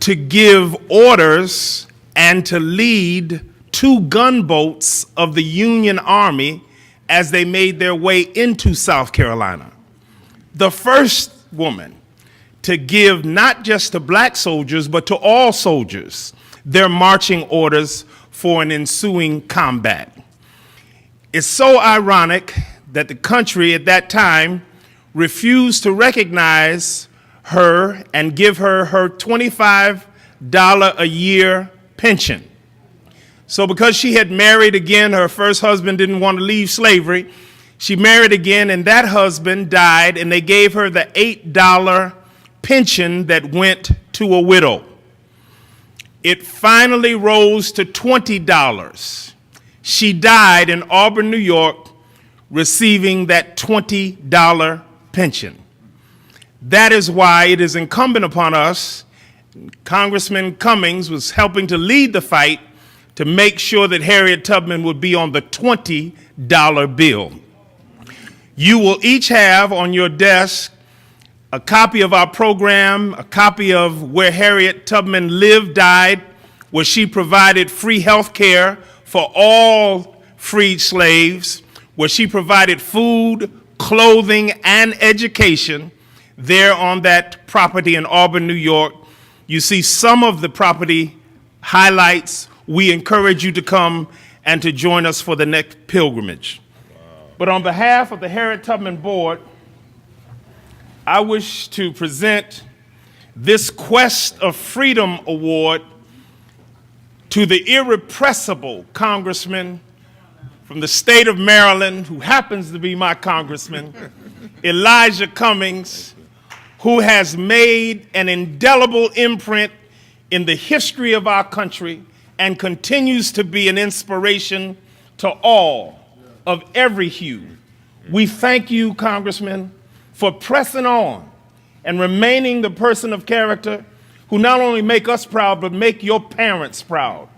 to give orders and to lead 2 gunboats of the Union Army as they made their way into South Carolina. The first woman to give not just to black soldiers, but to all soldiers, their marching orders for an ensuing combat. It's so ironic that the country at that time refused to recognize her and give her her $25 a year pension. So because she had married again, her first husband didn't want to leave slavery, she married again, and that husband died, and they gave her the $8 pension that went to a widow. It finally rose to $20. She died in Auburn, New York, receiving that $20 pension. That is why it is incumbent upon us, Congressman Cummings was helping to lead the fight to make sure that Harriet Tubman would be on the $20 bill. You will each have on your desk a copy of our program, a copy of where Harriet Tubman lived, died, where she provided free health care for all freed slaves, where she provided food, clothing, and education there on that property in Auburn, New York. You see some of the property highlights. We encourage you to come and to join us for the next pilgrimage. But on behalf of the Harriet Tubman Board, I wish to present this Quest of Freedom Award to the irrepressible congressman from the state of Maryland, who happens to be my congressman, Elijah Cummings, who has made an indelible imprint in the history of our country and continues to be an inspiration to all of every hue. We thank you, Congressman, for pressing on and remaining the person of character who not only make us proud, but make your parents proud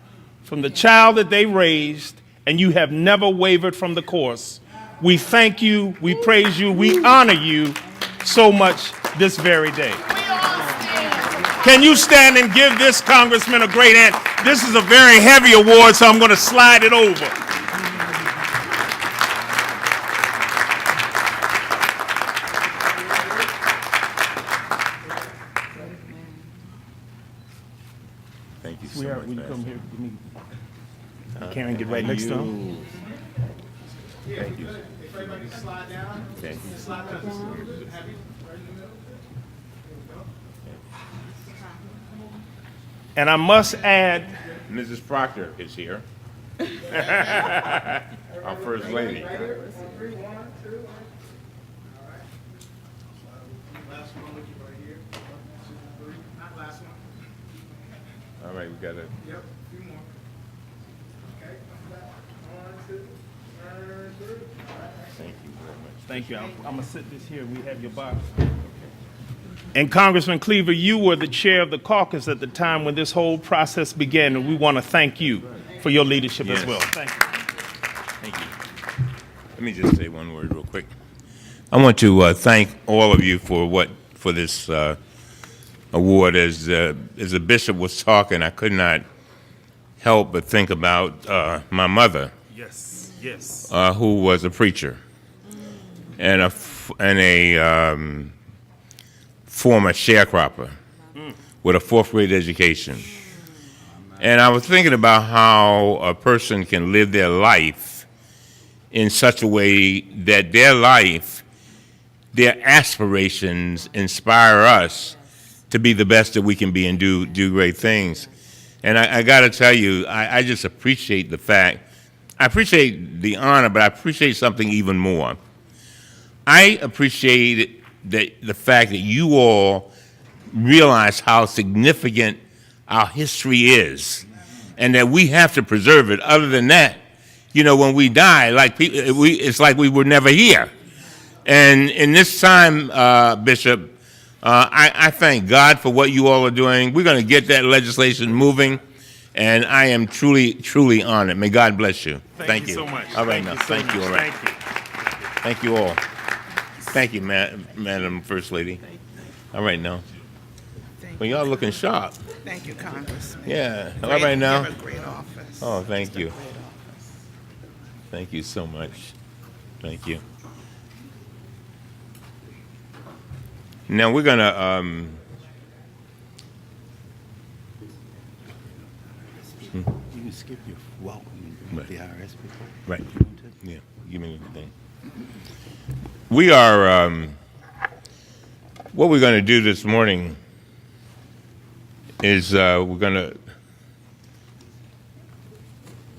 from the child that they raised, and you have never wavered from the course. We thank you, we praise you, we honor you so much this very day. Can you stand and give this congressman a great hand? This is a very heavy award, so I'm going to slide it over. Thank you so Sweetheart, much. will you come here? Give me. Karen, get right next to him. Thank you. If everybody can slide down, Thank you. slide down just a little bit, have you right in the middle. And I must add, Mrs. Proctor is here. Our First Lady. Right here, 3, 1, 2. All right. Last one with you right here. 1, 2, 3. Not last one. All right, we got it. Yep, a few more. Okay, come back. 1, 2, 3. All right. Thank you very much. thank you, I'm going to sit this here, we have your box. And Congressman Cleaver, you were the chair of the caucus at the time when this whole process began, and we want to thank you for your leadership as Yes. well. Thank you. Thank you. Let me just say one word real quick. I want to thank all of you for this award. As the bishop was talking, I could not help but think about my mother, Yes, yes. who was a preacher and a former sharecropper with a 4th grade education. And I was thinking about how a person can live their life in such a way that their aspirations inspire us to be the best that we can be and do great things. And I got to tell you, I just appreciate the fact, I appreciate the honor, but I appreciate something even more. I appreciate the fact that you all realize how significant our history is and that we have to preserve it. Other than that, you know, when we die, it's like we were never here. And in this time, Bishop, I thank God for what you all are doing. We're going to get that legislation moving, and I am truly, truly honored. May God bless you. Thank you so much. All right, Thank now. you so Thank you. much. All right. Thank you. Thank you all. Thank you, Madam First Lady. All right, now. Thank Well, y'all looking sharp. Thank you, Congressman. Yeah. All right now. You have a great office. Oh, thank Just a you. great office. Thank you so much. Thank you. Now we're gonna. You can skip your welcome with the IRS people. Right. If you want to. Yeah. Give me the thing. We are. What we're going to do this morning is we're going to.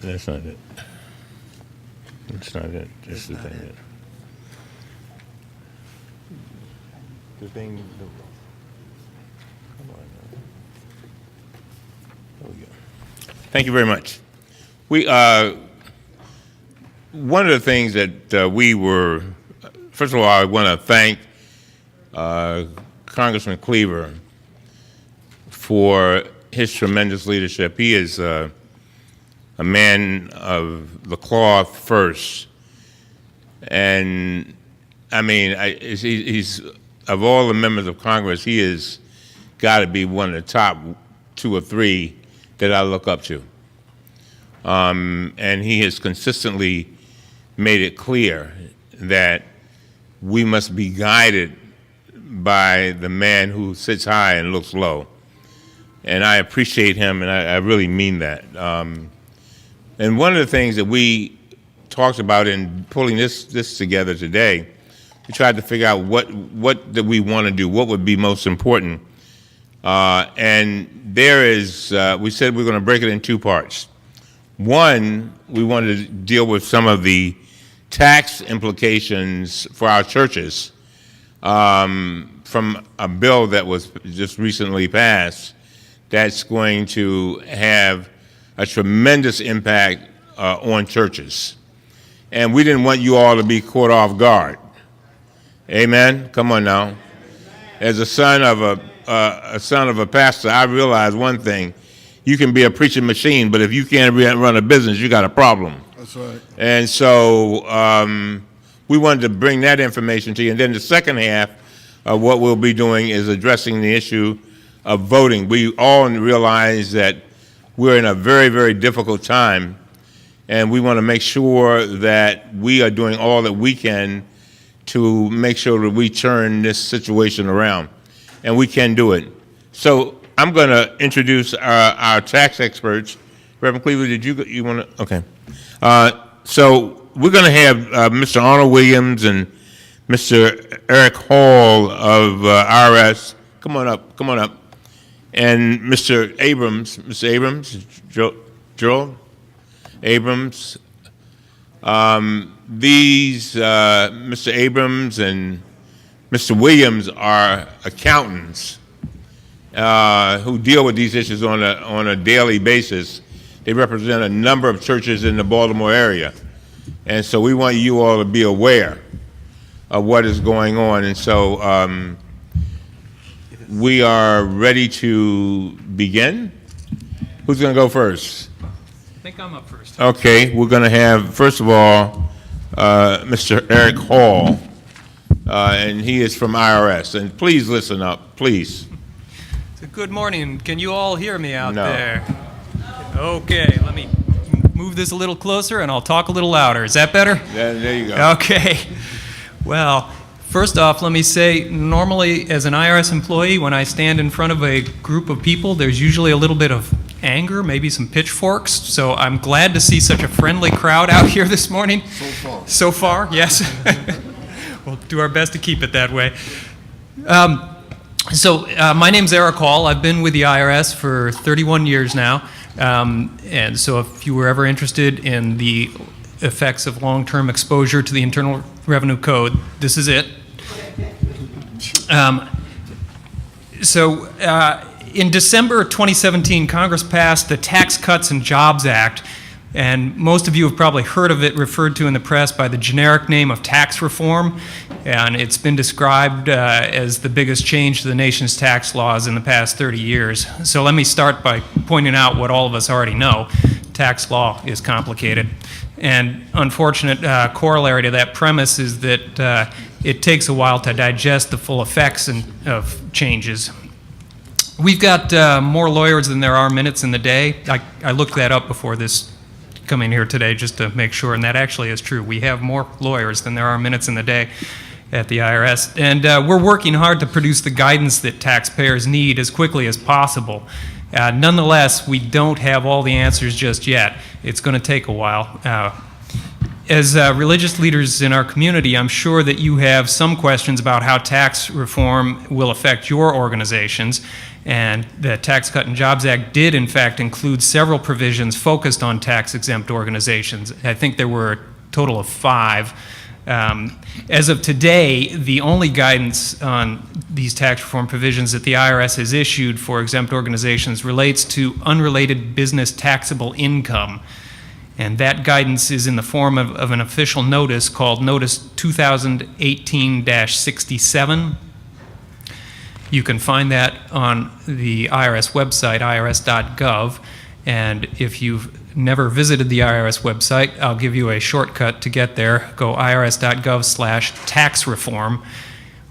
That's not it. That's not it. That's the thing. The thing. Come on. There we go. Thank you very much. We one of the things that we were. First of all, I want to thank Congressman Cleaver for his tremendous leadership. He is a man of the cloth first, and I mean, he's of all the members of Congress, he has got to be one of the top 2 or 3 that I look up to, and he has consistently made it clear that we must be guided by the man who sits high and looks low. And I appreciate him, and I really mean that. And one of the things that we talked about in pulling this together today, we tried to figure out what do we want to do, what would be most important. And there is, we said we're going to break it in 2 parts. One, we wanted to deal with some of the tax implications for our churches from a bill that was just recently passed that's going to have a tremendous impact on churches. And we didn't want you all to be caught off guard. Amen? Come on now. As a son of a pastor, I realize one thing. You can be a preaching machine, but if you can't run a business, you got a problem. That's right. And so we wanted to bring that information to you. And then the second half of what we'll be doing is addressing the issue of voting. We all realize that we're in a very, very difficult time, and we want to make sure that we are doing all that we can to make sure that we turn this situation around. And we can do it. So I'm going to introduce our tax experts. Reverend Cleaver, did you want to? Okay. So we're going to have Mr. Arnold Williams and Mr. Eric Hall of IRS. Come on up. And Mr. Abrams, Joel Abrams. These, Mr. Abrams and Mr. Williams are accountants who deal with these issues on a daily basis. They represent a number of churches in the Baltimore area. And so we want you all to be aware of what is going on. And so we are ready to begin. Who's going to go first? I think I'm up first. Okay, we're going to have, first of all, Mr. Eric Hall, and he is from IRS. And please listen up, please. So good morning. Can you all hear me out No. there? Okay, let me move this a little closer and I'll talk a little louder. Is that better? There you go. Okay. Well, first off, let me say, normally as an IRS employee, when I stand in front of a group of people, there's usually a little bit of anger, maybe some pitchforks. So I'm glad to see such a friendly crowd out here this morning. So far, yes. We'll do our best to keep it that way. My name's Eric Hall. I've been with the IRS for 31 years now. And so if you were ever interested in the effects of long-term exposure to the Internal Revenue Code, this is it. In December 2017, Congress passed the Tax Cuts and Jobs Act, and most of you have probably heard of it referred to in the press by the generic name of tax reform, and it's been described as the biggest change to the nation's tax laws in the past 30 years. So let me start by pointing out what all of us already know. Tax law is complicated. And unfortunate corollary to that premise is that it takes a while to digest the full effects of changes. We've got more lawyers than there are minutes in the day. I looked that up before this coming here today just to make sure, and that actually is true. We have more lawyers than there are minutes in the day at the IRS. And we're working hard to produce the guidance that taxpayers need as quickly as possible. Nonetheless, we don't have all the answers just yet. It's going to take a while. As religious leaders in our community, I'm sure that you have some questions about how tax reform will affect your organizations. And the Tax Cut and Jobs Act did, in fact, include several provisions focused on tax-exempt organizations. I think there were a total of 5. As of today, the only guidance on these tax reform provisions that the IRS has issued for exempt organizations relates to unrelated business taxable income. And that guidance is in the form of an official notice called Notice 2018-67. You can find that on the IRS website, irs.gov. And if you've never visited the IRS website, I'll give you a shortcut to get there. Go irs.gov/tax reform.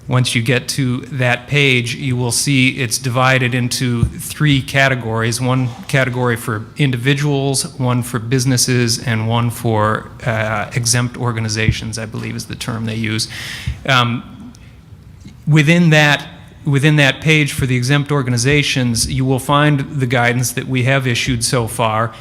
Once you get to that page, you will see it's divided into 3 categories. One category for individuals, one for businesses, and one for exempt organizations, I believe is the term they use. Within that page for the exempt organizations, you will find the guidance that we have issued so far.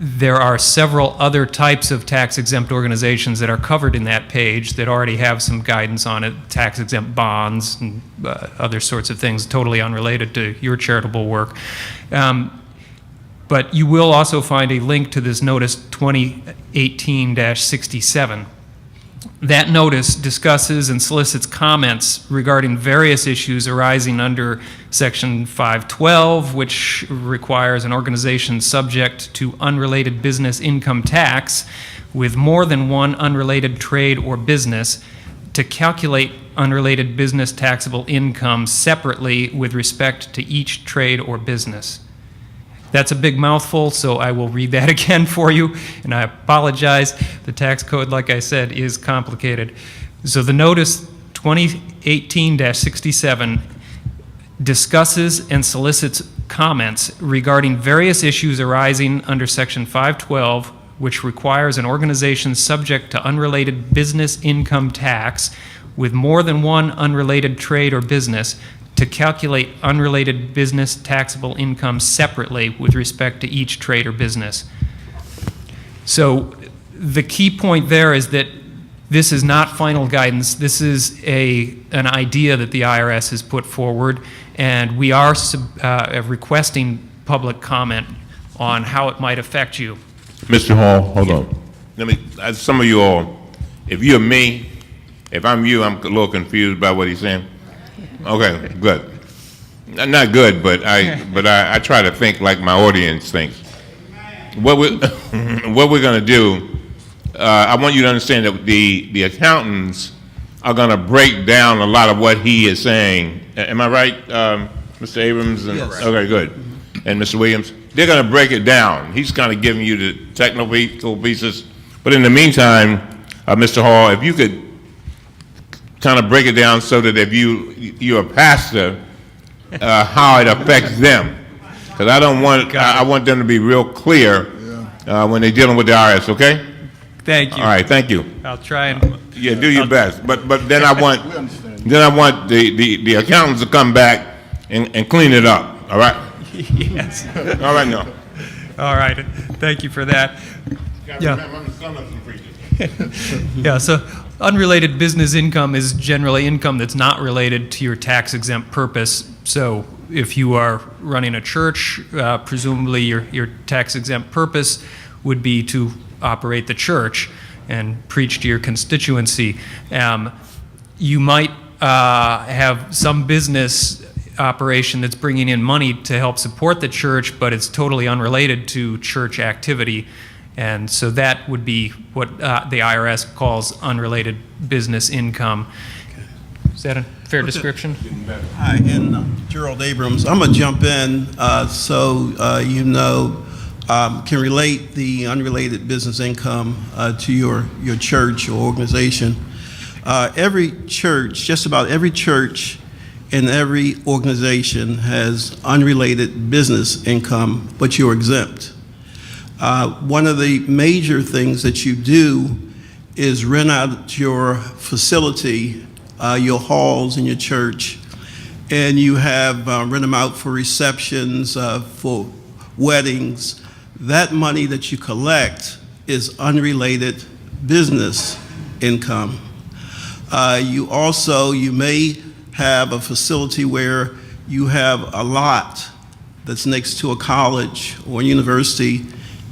There are several other types of tax-exempt organizations that are covered in that page that already have some guidance on it, tax-exempt bonds and other sorts of things totally unrelated to your charitable work. But you will also find a link to this Notice 2018-67. That notice discusses and solicits comments regarding various issues arising under Section 512, which requires an organization subject to unrelated business income tax with more than one unrelated trade or business to calculate unrelated business taxable income separately with respect to each trade or business. That's a big mouthful, so I will read that again for you, and I apologize. The tax code, like I said, is complicated. So the Notice 2018-67 discusses and solicits comments regarding various issues arising under Section 512, which requires an organization subject to unrelated business income tax with more than one unrelated trade or business to calculate unrelated business taxable income separately with respect to each trade or business. So the key point there is that this is not final guidance. This is an idea that the IRS has put forward, and we are requesting public comment on how it might affect you. Mr. Hall, hold on. Some of you all, if you're me, if I'm you, I'm a little confused by what he's saying. Okay, good. Not good, but I try to think like my audience thinks. What we're going to do, I want you to understand that the accountants are going to break down a lot of what he is saying. Am I right, Mr. Abrams? Yes. Okay, good. And Mr. Williams? They're going to break it down. He's kind of giving you the technical pieces. But in the meantime, Mr. Hall, if you could kind of break it down so that if you're a pastor, how it affects them. Because I want them to be real clear when they're dealing with the IRS, okay? Thank you. All right, thank you. I'll try and... Yeah, do your best. But then I want the accountants to come back and clean it up, all right? Yes. All right, now. All right, thank you for that. Yeah. Yeah, so unrelated business income is generally income that's not related to your tax-exempt purpose. So if you are running a church, presumably your tax-exempt purpose would be to operate the church and preach to your constituency. You might have some business operation that's bringing in money to help support the church, but it's totally unrelated to church activity. And so that would be what the IRS calls unrelated business income. Is that a fair description? Hi, and Gerald Abrams. I'm going to jump in so can relate the unrelated business income to your church or organization. Every church, just about every church and every organization has unrelated business income, but you're exempt. One of the major things that you do is rent out your facility, your halls in your church, and you have rent them out for receptions, for weddings. That money that you collect is unrelated business income. You may have a facility where you have a lot that's next to a college or a university,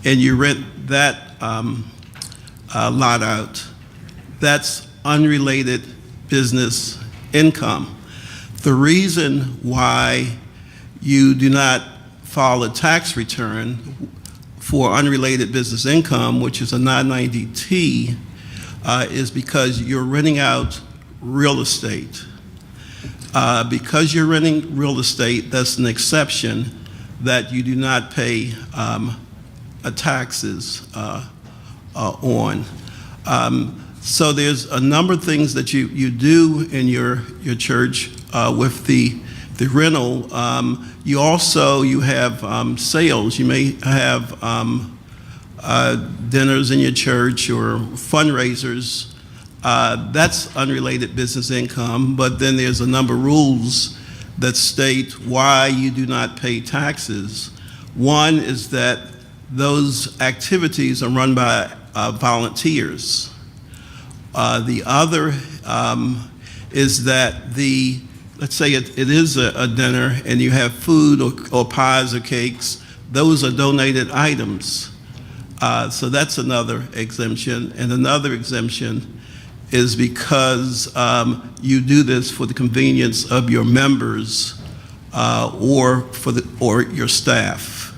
and you rent that lot out. That's unrelated business income. The reason why you do not file a tax return for unrelated business income, which is a 990T, is because you're renting out real estate. Because you're renting real estate, that's an exception that you do not pay taxes on. So there's a number of things that you do in your church with the rental. You have sales. You may have dinners in your church or fundraisers. That's unrelated business income, but then there's a number of rules that state why you do not pay taxes. One is that those activities are run by volunteers. The other is that let's say it is a dinner and you have food or pies or cakes, those are donated items. So that's another exemption. And another exemption is because you do this for the convenience of your members or your staff.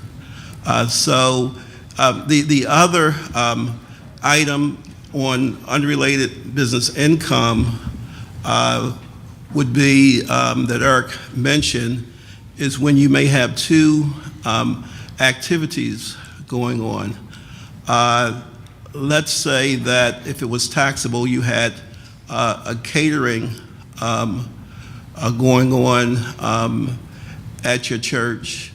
The other item on unrelated business income would be that Eric mentioned is when you may have two activities going on. Let's say that if it was taxable, you had a catering going on at your church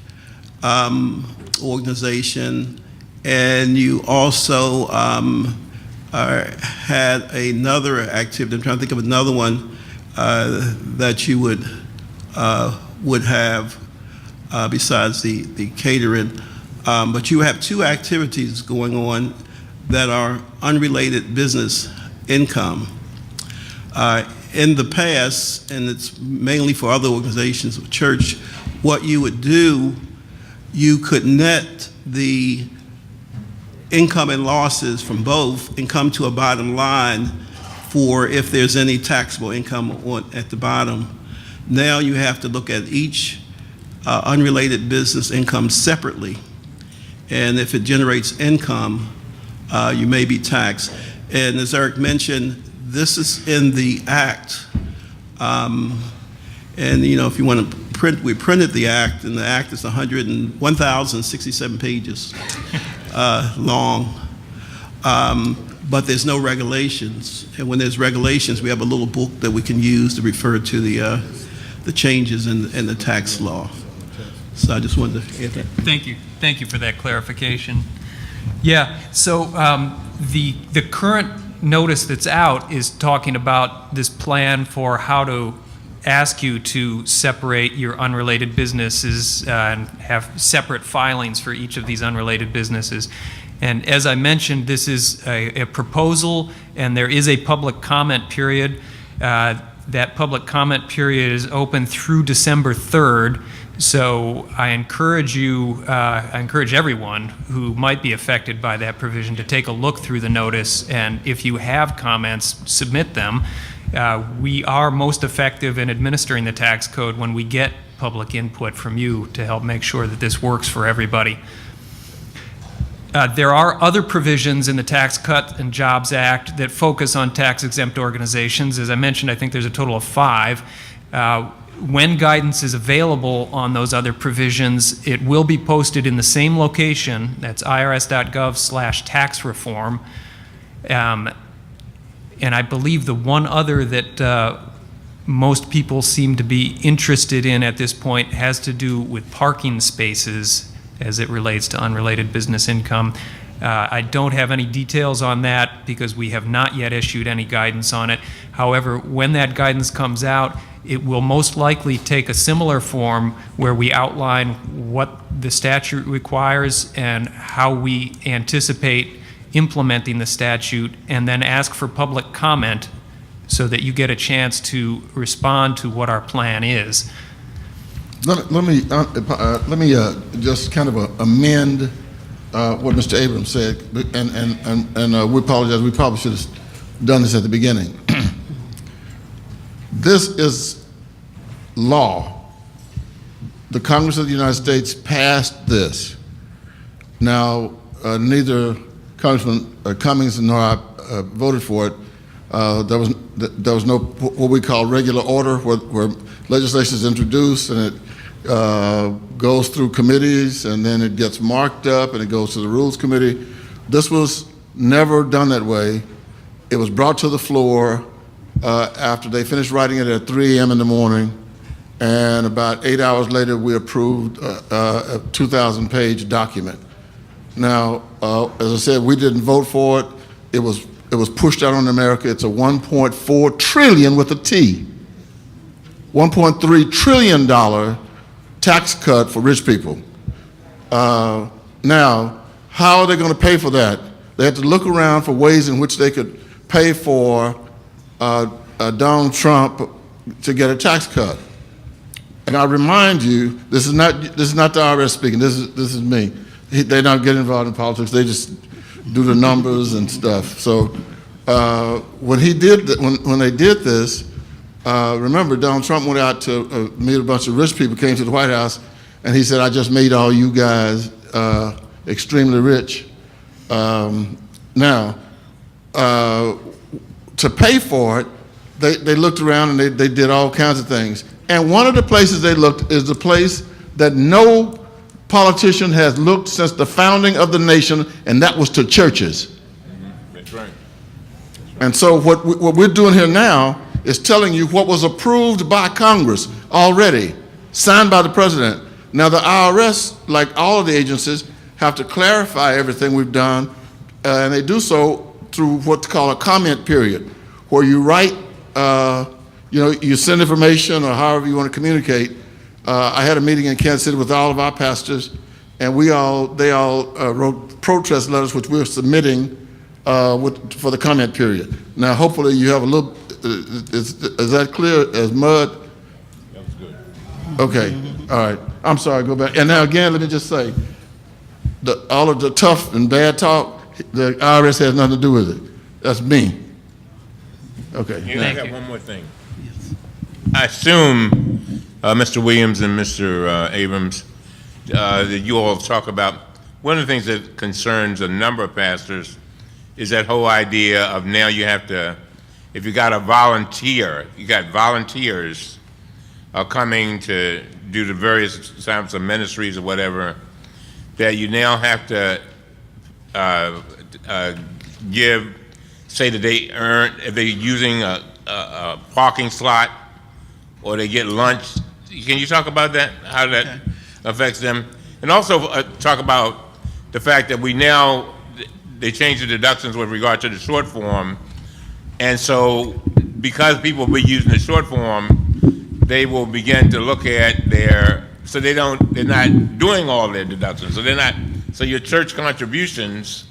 organization, and you also had another activity. I'm trying to think of another one that you would have besides the catering. But you have two activities going on that are unrelated business income. In the past, and it's mainly for other organizations of church, what you would do, you could net the income and losses from both and come to a bottom line for if there's any taxable income at the bottom. Now you have to look at each unrelated business income separately. And if it generates income, you may be taxed. And as Eric mentioned, this is in the Act. And if you want to print, we printed the Act, and the Act is 1,067 pages long. But there's no regulations. And when there's regulations, we have a little book that we can use to refer to the changes in the tax law. So I just wanted to add that. Thank you. Thank you for that clarification. Yeah, so the current notice that's out is talking about this plan for how to ask you to separate your unrelated businesses and have separate filings for each of these unrelated businesses. And as I mentioned, this is a proposal, and there is a public comment period. That public comment period is open through December 3rd. So I encourage everyone who might be affected by that provision to take a look through the notice, and if you have comments, submit them. We are most effective in administering the tax code when we get public input from you to help make sure that this works for everybody. There are other provisions in the Tax Cuts and Jobs Act that focus on tax-exempt organizations. As I mentioned, I think there's a total of 5. When guidance is available on those other provisions, it will be posted in the same location. That's irs.gov/tax reform. And I believe the one other that most people seem to be interested in at this point has to do with parking spaces as it relates to unrelated business income. I don't have any details on that because we have not yet issued any guidance on it. However, when that guidance comes out, it will most likely take a similar form where we outline what the statute requires and how we anticipate implementing the statute, and then ask for public comment so that you get a chance to respond to what our plan is. Let me just kind of amend what Mr. Abrams said, and we apologize. We probably should have done this at the beginning. This is law. The Congress of the United States passed this. Now, neither Congressman Cummings nor I voted for it. There was no what we call regular order where legislation is introduced and it goes through committees and then it gets marked up and it goes to the Rules Committee. This was never done that way. It was brought to the floor after they finished writing it at 3 a.m. in the morning, and about 8 hours later we approved a 2,000-page document. Now, as I said, we didn't vote for it. It was pushed out on America. It's a $1.4 trillion with a T, $1.3 trillion tax cut for rich people. Now, how are they going to pay for that? They had to look around for ways in which they could pay for Donald Trump to get a tax cut. And I remind you, this is not the IRS speaking. This is me. They don't get involved in politics. They just do the numbers and stuff. So when they did this, remember Donald Trump went out to meet a bunch of rich people, came to the White House, and he said, "I just made all you guys extremely rich." Now, to pay for it, they looked around and they did all kinds of things. And one of the places they looked is the place that no politician has looked since the founding of the nation, and that was to churches. That's right. And so what we're doing here now is telling you what was approved by Congress already, signed by the president. Now the IRS, like all of the agencies, have to clarify everything we've done, and they do so through what's called a comment period, where you write, you send information or however you want to communicate. I had a meeting in Kansas City with all of our pastors, and they all wrote protest letters, which we're submitting for the comment period. Now, hopefully, you have a little. Is that clear as mud? That was good. Okay. All right. I'm sorry. Go back. And now again, let me just say, all of the tough and bad talk, the IRS has nothing to do with it. That's me. Okay. I got one more thing. I assume, Mr. Williams and Mr. Abrams, that you all talk about, one of the things that concerns a number of pastors is that whole idea of now you have to, if you got a volunteer, you got volunteers coming to do the various types of ministries or whatever, that you now have to give, say that they earn, if they're using a parking slot or they get lunch. Can you talk about that, how that affects them? And also talk about the fact that they changed the deductions with regard to the short form. And so because people will be using the short form, they will begin to look at they're not doing all their deductions. So your church contributions,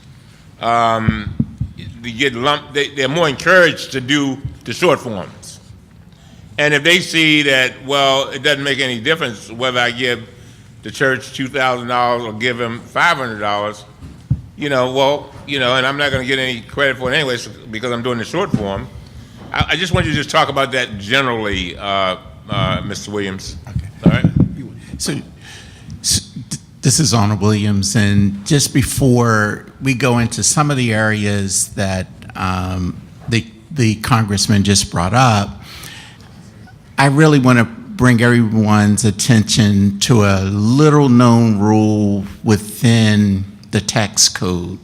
they get lumped, they're more encouraged to do the short forms. And if they see that, well, it doesn't make any difference whether I give the church $2,000 or give them $500, and I'm not going to get any credit for it anyways because I'm doing the short form. I just want you to just talk about that generally, Mr. Williams. Okay. All right? So this is Honor Williams, and just before we go into some of the areas that the congressman just brought up, I really want to bring everyone's attention to a little-known rule within the tax code,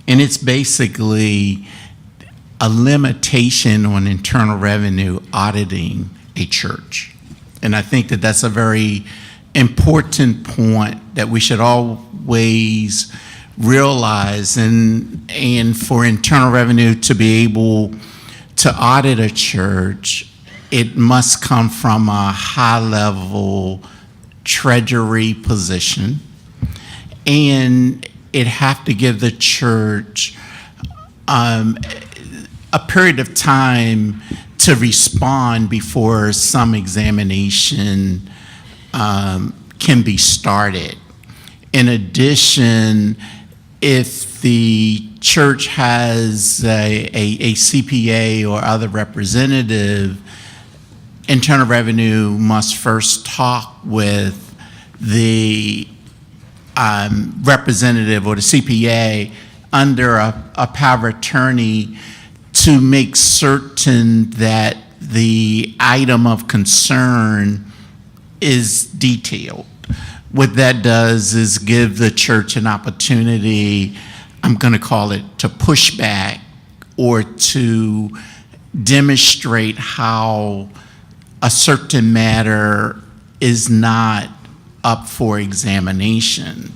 and it's basically a limitation on Internal Revenue auditing a church. And I think that that's a very important point that we should always realize, and for Internal Revenue to be able to audit a church, it must come from a high-level treasury position, and it have to give the church a period of time to respond before some examination can be started. In addition, if the church has a CPA or other representative, Internal Revenue must first talk with the representative or the CPA under a power of attorney to make certain that the item of concern is detailed. What that does is give the church an opportunity, I'm going to call it, to push back or to demonstrate how a certain matter is not up for examination.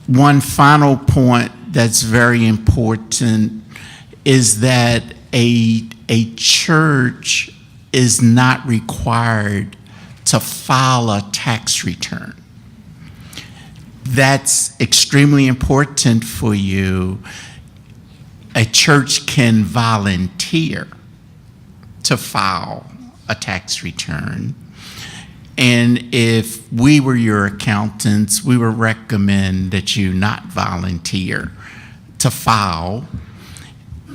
One final point that's very important is that a church is not required to file a tax return. That's extremely important for you. A church can volunteer to file a tax return. And if we were your accountants, we would recommend that you not volunteer to file.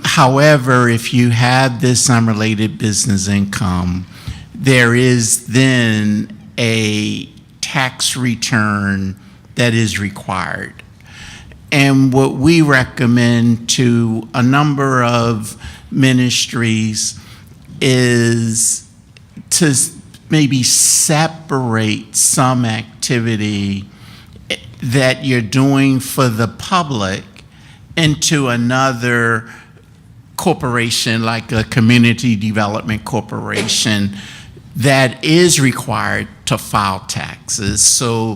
However, if you have this unrelated business income, there is then a tax return that is required. And what we recommend to a number of ministries is to maybe separate some activity that you're doing for the public into another corporation, like a community development corporation, that is required to file taxes, so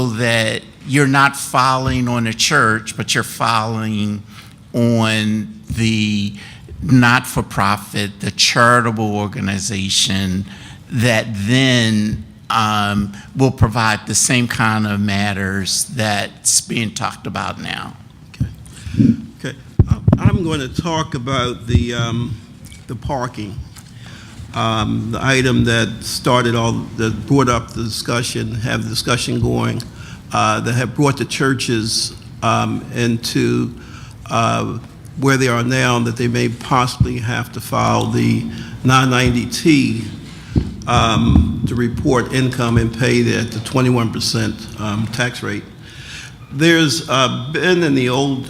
that you're not filing on a church, but you're filing on the not-for-profit, the charitable organization that then will provide the same kind of matters that's being talked about now. Okay. I'm going to talk about the parking. The item that brought up the discussion, have the discussion going, that have brought the churches into where they are now, that they may possibly have to file the 990T to report income and pay at the 21% tax rate. There's been in the old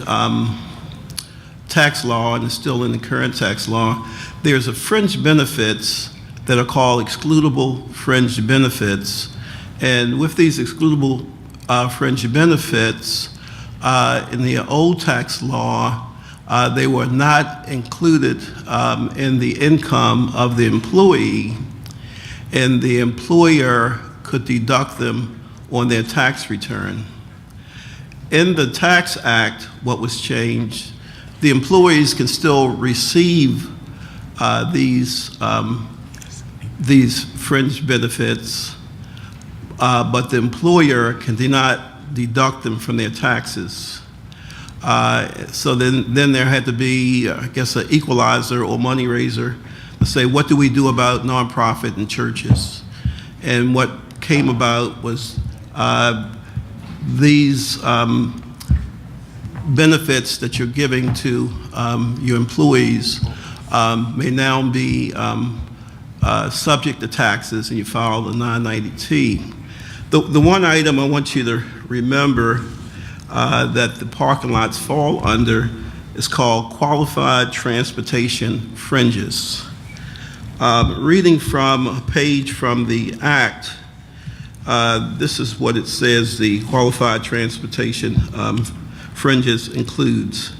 tax law, and it's still in the current tax law, there's a fringe benefits that are called excludable fringe benefits. And with these excludable fringe benefits, in the old tax law, they were not included in the income of the employee, and the employer could deduct them on their tax return. In the Tax Act, what was changed, the employees can still receive these fringe benefits, but the employer cannot deduct them from their taxes. So then there had to be, I guess, an equalizer or money raiser to say, what do we do about nonprofit and churches? And what came about was these benefits that you're giving to your employees may now be subject to taxes, and you file the 990T. The one item I want you to remember that the parking lots fall under is called qualified transportation fringes. Reading from a page from the Act, this is what it says the qualified transportation fringes includes.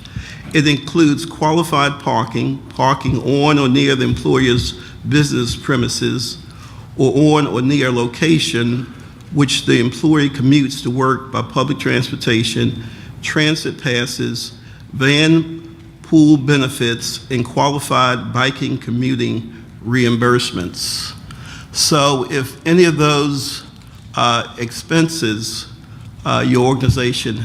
It includes qualified parking, parking on or near the employer's business premises, or on or near a location which the employee commutes to work by public transportation, transit passes, van pool benefits, and qualified biking commuting reimbursements. So if any of those expenses your organization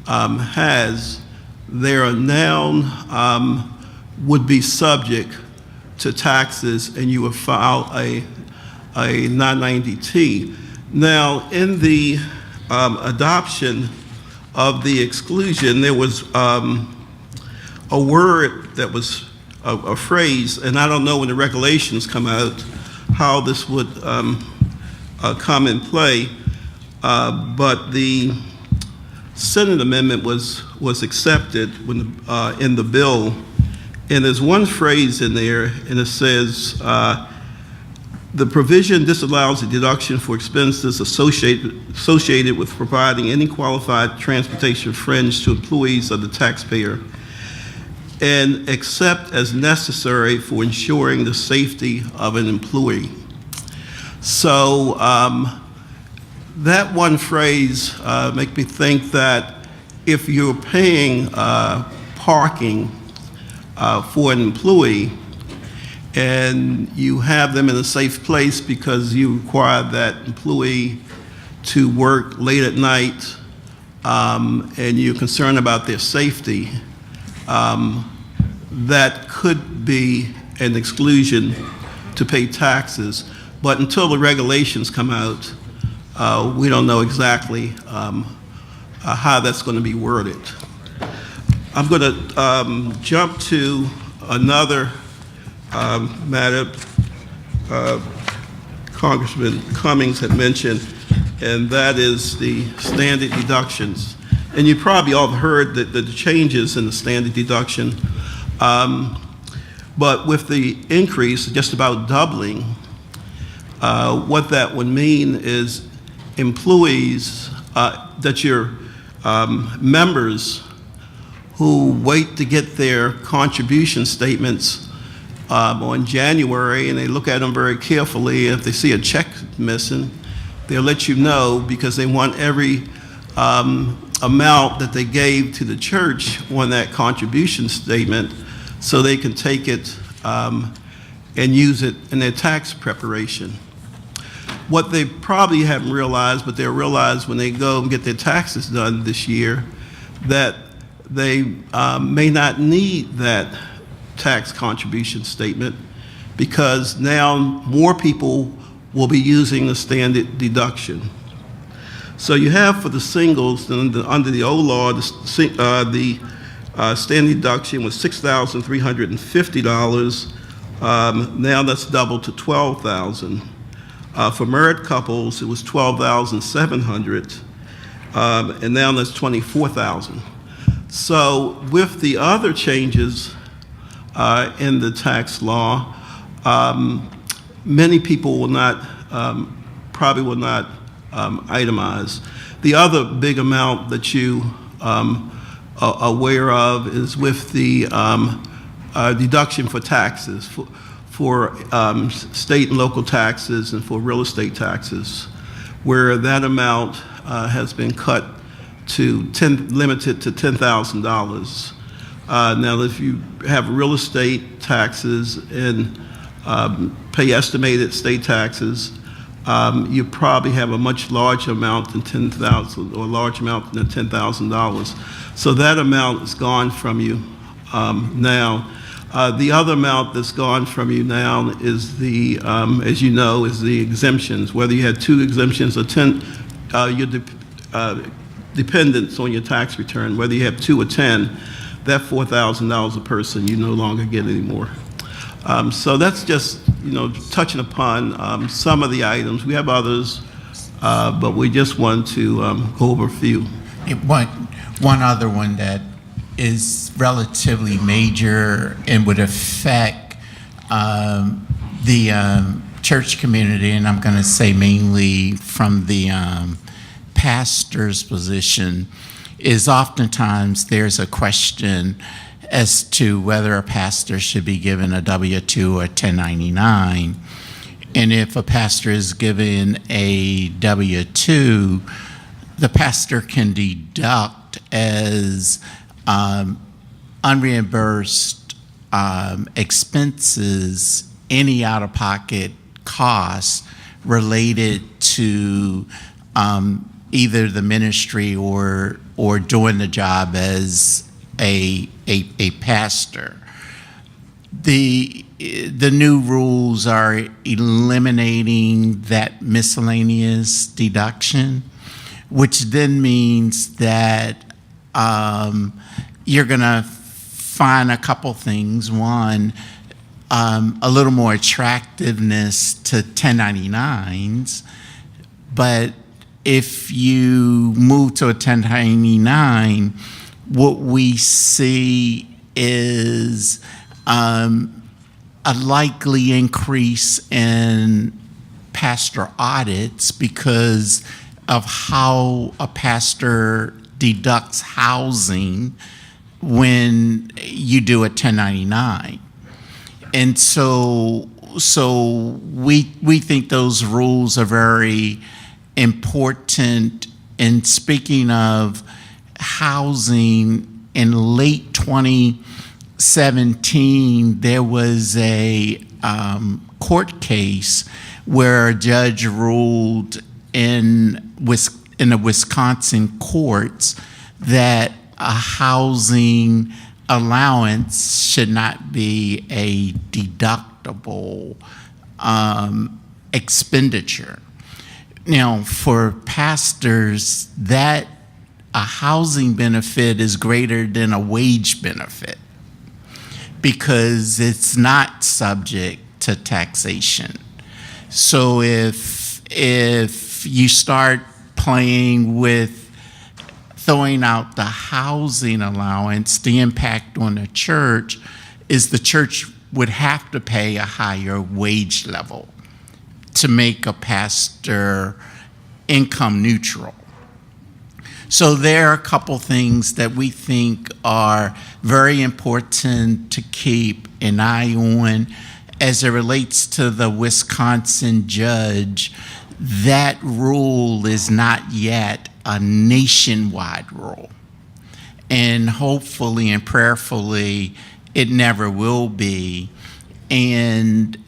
has, they are now would be subject to taxes, and you would file a 990T. Now, in the adoption of the exclusion, there was a word that was a phrase, and I don't know when the regulations come out how this would come in play, but the Senate amendment was accepted when in the bill, and there's one phrase in there, and it says, the provision disallows a deduction for expenses associated with providing any qualified transportation fringe to employees of the taxpayer, and except as necessary for ensuring the safety of an employee. So that one phrase makes me think that if you're paying parking for an employee, and you have them in a safe place because you require that employee to work late at night, and you're concerned about their safety, that could be an exclusion to pay taxes. But until the regulations come out, we don't know exactly how that's going to be worded. I'm going to jump to another matter Congressman Cummings had mentioned, and that is the standard deductions. And you probably all heard the changes in the standard deduction, but with the increase, just about doubling, what that would mean is employees that your members who wait to get their contribution statements on January, and they look at them very carefully. If they see a check missing, they'll let you know, because they want every amount that they gave to the church on that contribution statement, so they can take it and use it in their tax preparation. What they probably haven't realized, but they'll realize when they go and get their taxes done this year, that they may not need that tax contribution statement, because now more people will be using the standard deduction. So you have for the singles, under the old law, the standard deduction was $6,350. Now that's doubled to $12,000. For married couples, it was $12,700, and now that's $24,000. So with the other changes in the tax law, many people will not, probably will not itemize. The other big amount that you are aware of is with the deduction for taxes, for state and local taxes and for real estate taxes, where that amount has been cut to limited to $10,000. Now, if you have real estate taxes and pay estimated state taxes, you probably have a much larger amount than $10,000, or a large amount than $10,000. So that amount is gone from you now. The other amount that's gone from you now is the, as you know, is the exemptions. Whether you had 2 exemptions or 10, your dependents on your tax return, whether you have 2 or 10, that $4,000 a person you no longer get anymore. So that's just, touching upon some of the items. We have others, but we just want to go over a few. One other one that is relatively major and would affect the church community, and I'm going to say mainly from the pastor's position, is oftentimes there's a question as to whether a pastor should be given a W-2 or 1099. And if a pastor is given a W-2, the pastor can deduct as unreimbursed expenses any out-of-pocket costs related to either the ministry or doing the job as a pastor. The new rules are eliminating that miscellaneous deduction, which then means that you're going to find a couple things. One, a little more attractiveness to 1099s, but if you move to a 1099, what we see is a likely increase in pastor audits because of how a pastor deducts housing when you do a 1099. And so we think those rules are very important. And speaking of housing, in late 2017, there was a court case where a judge ruled in the Wisconsin courts that a housing allowance should not be a deductible expenditure. Now, for pastors, that a housing benefit is greater than a wage benefit because it's not subject to taxation. So if you start playing with throwing out the housing allowance, the impact on the church is the church would have to pay a higher wage level to make a pastor income neutral. So there are a couple things that we think are very important to keep an eye on as it relates to the Wisconsin judge. That rule is not yet a nationwide rule. And hopefully and prayerfully, it never will be. And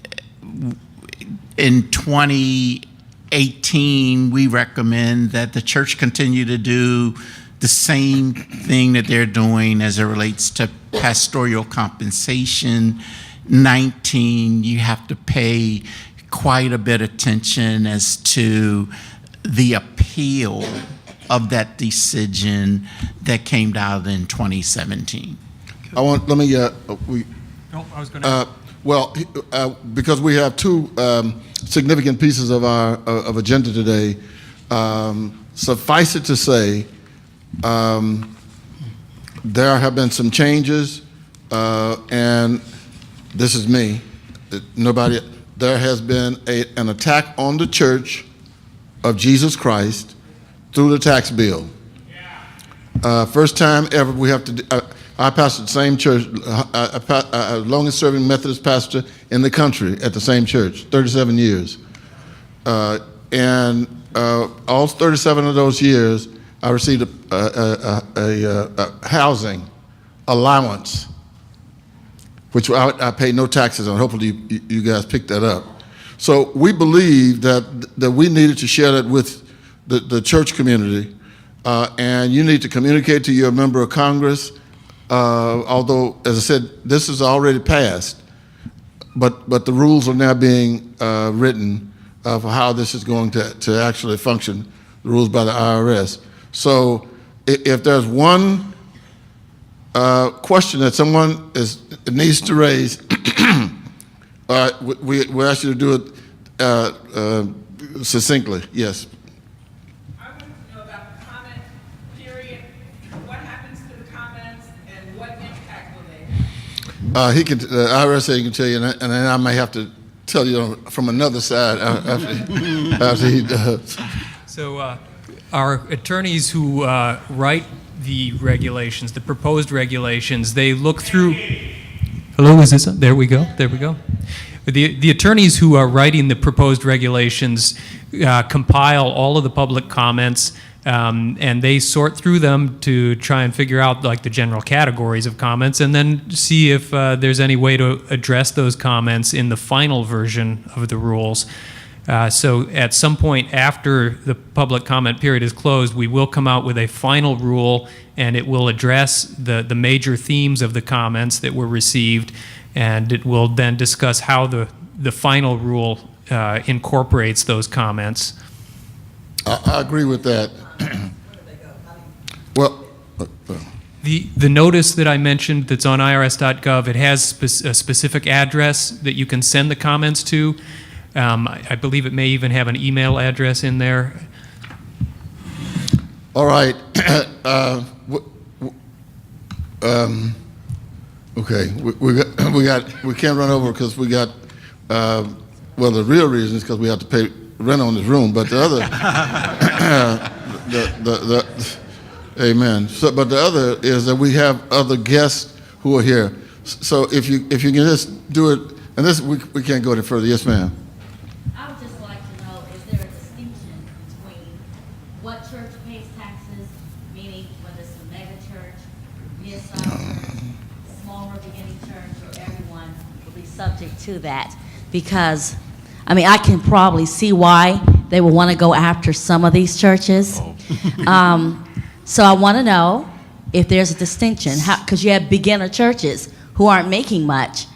in 2018, we recommend that the church continue to do the same thing that they're doing as it relates to pastoral compensation. 19, you have to pay quite a bit of attention as to the appeal of that decision that came out in 2017. Let me, I was going to. Because we have two significant pieces of our of agenda today, suffice it to say, there have been some changes, and this is me. There has been an attack on the Church of Jesus Christ through the tax bill. First time ever we have to. I pastored the same church, longest serving Methodist pastor in the country at the same church, 37 years. And all 37 of those years, I received a housing allowance, which I paid no taxes on. Hopefully you guys picked that up. So we believe that we needed to share that with the church community, and you need to communicate to your member of Congress. Although, as I said, this is already passed, but the rules are now being written for how this is going to actually function, the rules by the IRS. So if there's one question that someone needs to raise, we ask you to do it succinctly. Yes. I want to know about the comment period. What happens to the comments and what impact will they have? The IRS can tell you, and then I may have to tell you from another side after he does. So our attorneys who write the regulations, the proposed regulations. They look through. Hello, is this? There we go. There we go. The attorneys who are writing the proposed regulations compile all of the public comments, and they sort through them to try and figure out like the general categories of comments, and then see if there's any way to address those comments in the final version of the rules. So at some point after the public comment period is closed, we will come out with a final rule, and it will address the major themes of the comments that were received, and it will then discuss how the final rule incorporates those comments. I agree with that. Well, The notice that I mentioned that's on irs.gov, it has a specific address that you can send the comments to. I believe it may even have an email address in there. all right. Okay, we can't run over because we got, well, the real reason is because we have to pay rent on this room, but the other, amen. So, but the other is that we have other guests who are here. So if you can just do it, and this, we can't go any further. Yes, ma'am. I would just like to know, is there a distinction between what church pays taxes, meaning whether it's a mega church, mid-sized church, smaller beginning church, or everyone will be subject to that? Because, I mean, I can probably see why they would want to go after some of these churches. So I want to know if there's a distinction, because you have beginner churches who aren't making much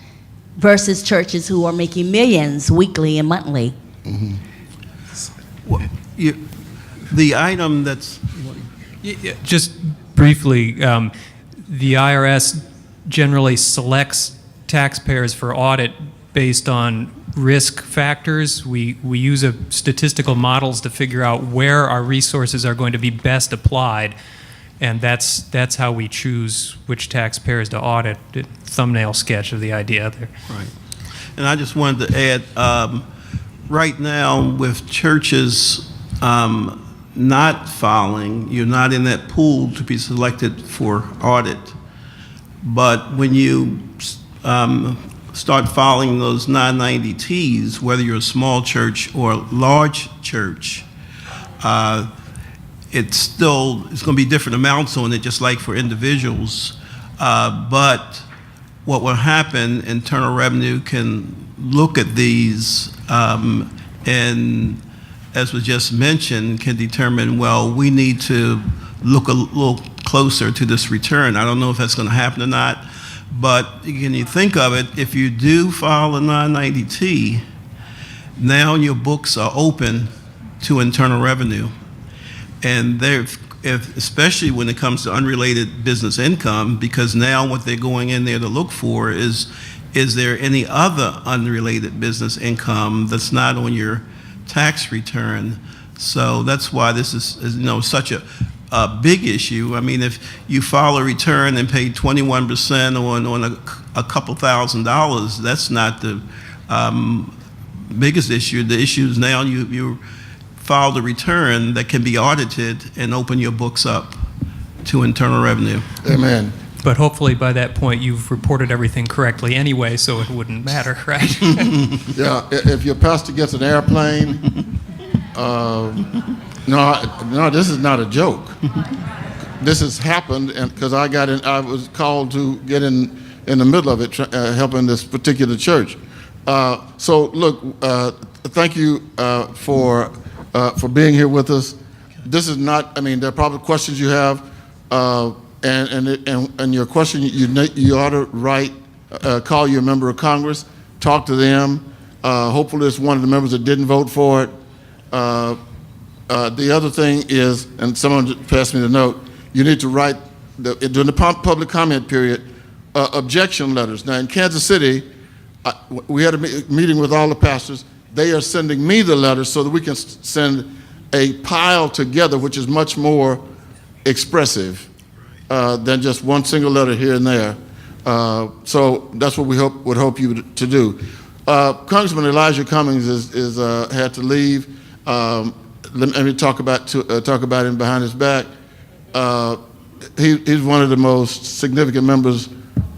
versus churches who are making millions weekly and monthly. Well, the item that's, Just briefly, the IRS generally selects taxpayers for audit based on risk factors. We use statistical models to figure out where our resources are going to be best applied, and that's how we choose which taxpayers to audit. Thumbnail sketch of the idea there. right. And I just wanted to add, right now with churches not filing, you're not in that pool to be selected for audit. But when you start filing those 990Ts, whether you're a small church or a large church, it's going to be different amounts on it, just like for individuals. But what will happen, Internal Revenue can look at these and, as was just mentioned, can determine, well, we need to look a little closer to this return. I don't know if that's going to happen or not, but can you think of it, if you do file a 990T, now your books are open to Internal Revenue. And especially when it comes to unrelated business income, because now what they're going in there to look for is there any other unrelated business income that's not on your tax return? So that's why this is such a big issue. I mean, if you file a return and pay 21% on a couple $1,000s, that's not the biggest issue. The issue is now you filed a return that can be audited and open your books up to Internal Revenue. Amen. But hopefully by that point you've reported everything correctly anyway, so it wouldn't matter, right? Yeah, if your pastor gets an airplane, no, this is not a joke. This has happened, and because I was called to get in the middle of it, helping this particular church. So look, thank you for being here with us. This is not, I mean, there are probably questions you have, and your question, you ought to write, call your member of Congress, talk to them. Hopefully it's one of the members that didn't vote for it. The other thing is, and someone passed me the note, you need to write, during the public comment period, objection letters. Now in Kansas City, we had a meeting with all the pastors. They are sending me the letters so that we can send a pile together, which is much more expressive than just one single letter here and there. So that's what we would hope you to do. Congressman Elijah Cummings had to leave. Let me talk about him behind his back. he's one of the most significant members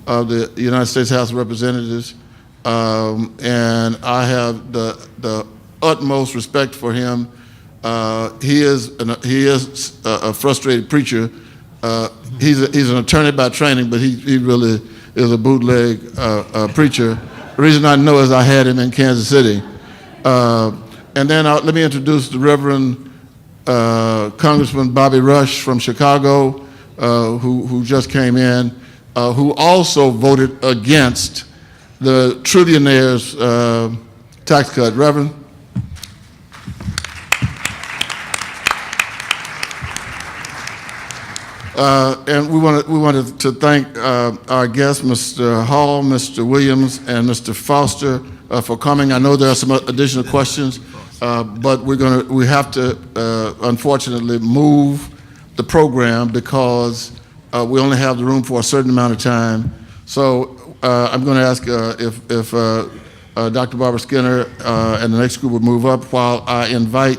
of the United States House of Representatives, and I have the utmost respect for him. He is a frustrated preacher. He's an attorney by training, but he really is a bootleg preacher. The reason I know is I had him in Kansas City. And then let me introduce the Reverend Congressman Bobby Rush from Chicago, who just came in, who also voted against the trillionaires' tax cut. Reverend? And we wanted to thank our guests, Mr. Hall, Mr. Williams, and Mr. Foster for coming. I know there are some additional questions, but we have to unfortunately move the program because we only have the room for a certain amount of time. So I'm going to ask if Dr. Barbara Skinner and the next group would move up while I invite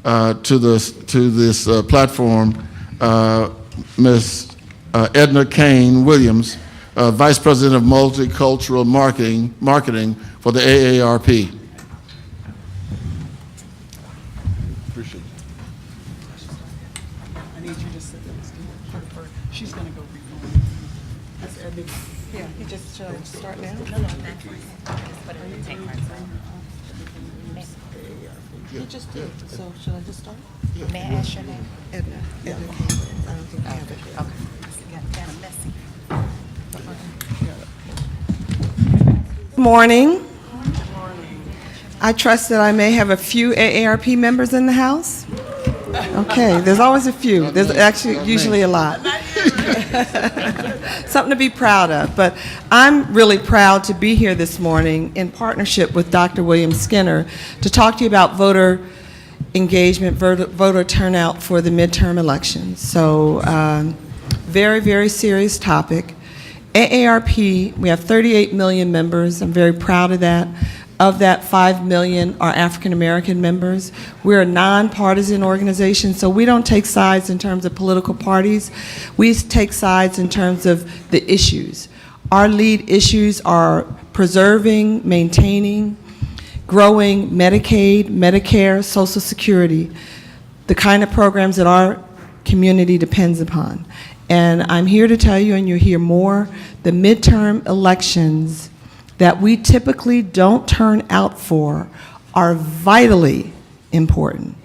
to this platform Ms. Edna Kane Williams, Vice President of Multicultural Marketing for the AARP. Appreciate it. I need you to sit there. She's going to go before. That's Edna. Yeah, he just start now? No, that's fine. Just put it in the tank right side. He just did. So should I just start? May I ask your name? Edna. Edna Kane. I don't think I have it. Okay. Got kind of messy. Morning. I trust that I may have a few AARP members in the house. Okay, there's always a few. There's actually usually a lot. Something to be proud of. But I'm really proud to be here this morning in partnership with Dr. William Skinner to talk to you about voter engagement, voter turnout for the midterm elections. So very, very serious topic. AARP, we have 38 million members. I'm very proud of that. Of that, 5 million are African American members. We're a nonpartisan organization, so we don't take sides in terms of political parties. We take sides in terms of the issues. Our lead issues are preserving, maintaining, growing Medicaid, Medicare, Social Security, the kind of programs that our community depends upon. And I'm here to tell you, and you'll hear more, the midterm elections that we typically don't turn out for are vitally important.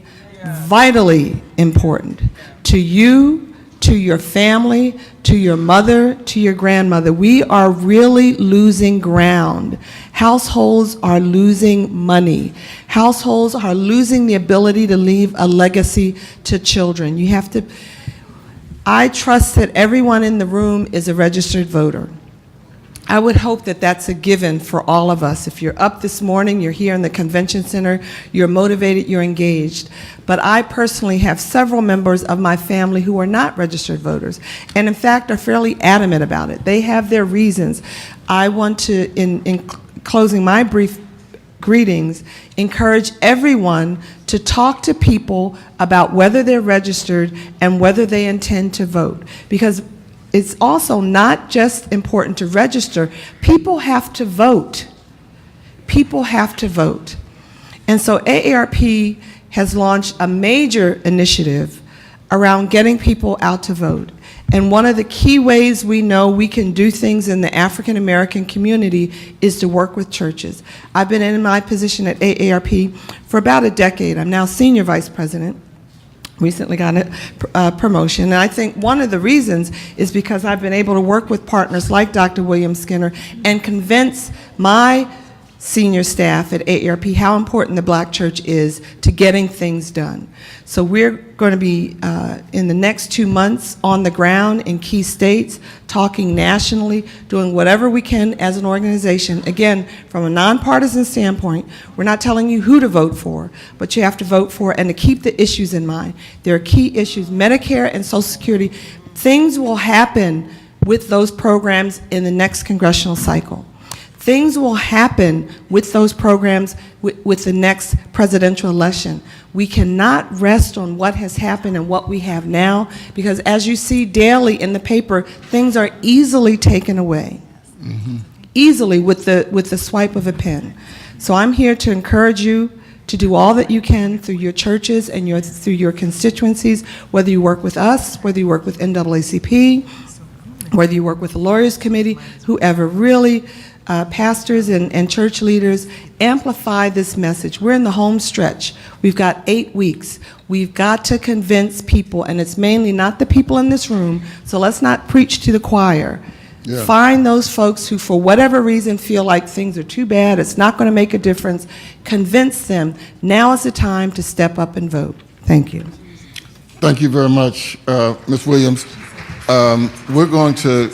Vitally important to you, to your family, to your mother, to your grandmother. We are really losing ground. Households are losing money. Households are losing the ability to leave a legacy to children. You have to, I trust that everyone in the room is a registered voter. I would hope that that's a given for all of us. If you're up this morning, you're here in the convention center, you're motivated, you're engaged. But I personally have several members of my family who are not registered voters, and in fact are fairly adamant about it. They have their reasons. I want to, in closing my brief greetings, encourage everyone to talk to people about whether they're registered and whether they intend to vote. Because it's also not just important to register. People have to vote. People have to vote. And so AARP has launched a major initiative around getting people out to vote. And one of the key ways we know we can do things in the African American community is to work with churches. I've been in my position at AARP for about a decade. I'm now Senior Vice President. Recently got a promotion, and I think one of the reasons is because I've been able to work with partners like Dr. William Skinner and convince my senior staff at AARP how important the Black church is to getting things done. So we're going to be in the next 2 months on the ground in key states, talking nationally, doing whatever we can as an organization. Again, from a nonpartisan standpoint, we're not telling you who to vote for, but you have to vote for and to keep the issues in mind. There are key issues, Medicare and Social Security. Things will happen with those programs in the next congressional cycle. Things will happen with those programs with the next presidential election. We cannot rest on what has happened and what we have now, because as you see daily in the paper, things are easily taken away. Easily with the swipe of a pen. So I'm here to encourage you to do all that you can through your churches and through your constituencies, whether you work with us, whether you work with NAACP, whether you work with the Lawyers Committee, whoever, really, pastors and church leaders, amplify this message. We're in the home stretch. We've got 8 weeks. We've got to convince people, and it's mainly not the people in this room, so let's not preach to the choir. Yeah. Find those folks who, for whatever reason, feel like things are too bad, it's not going to make a difference. Convince them. Now is the time to step up and vote. Thank you. Thank you very much, Ms. Williams. We're going to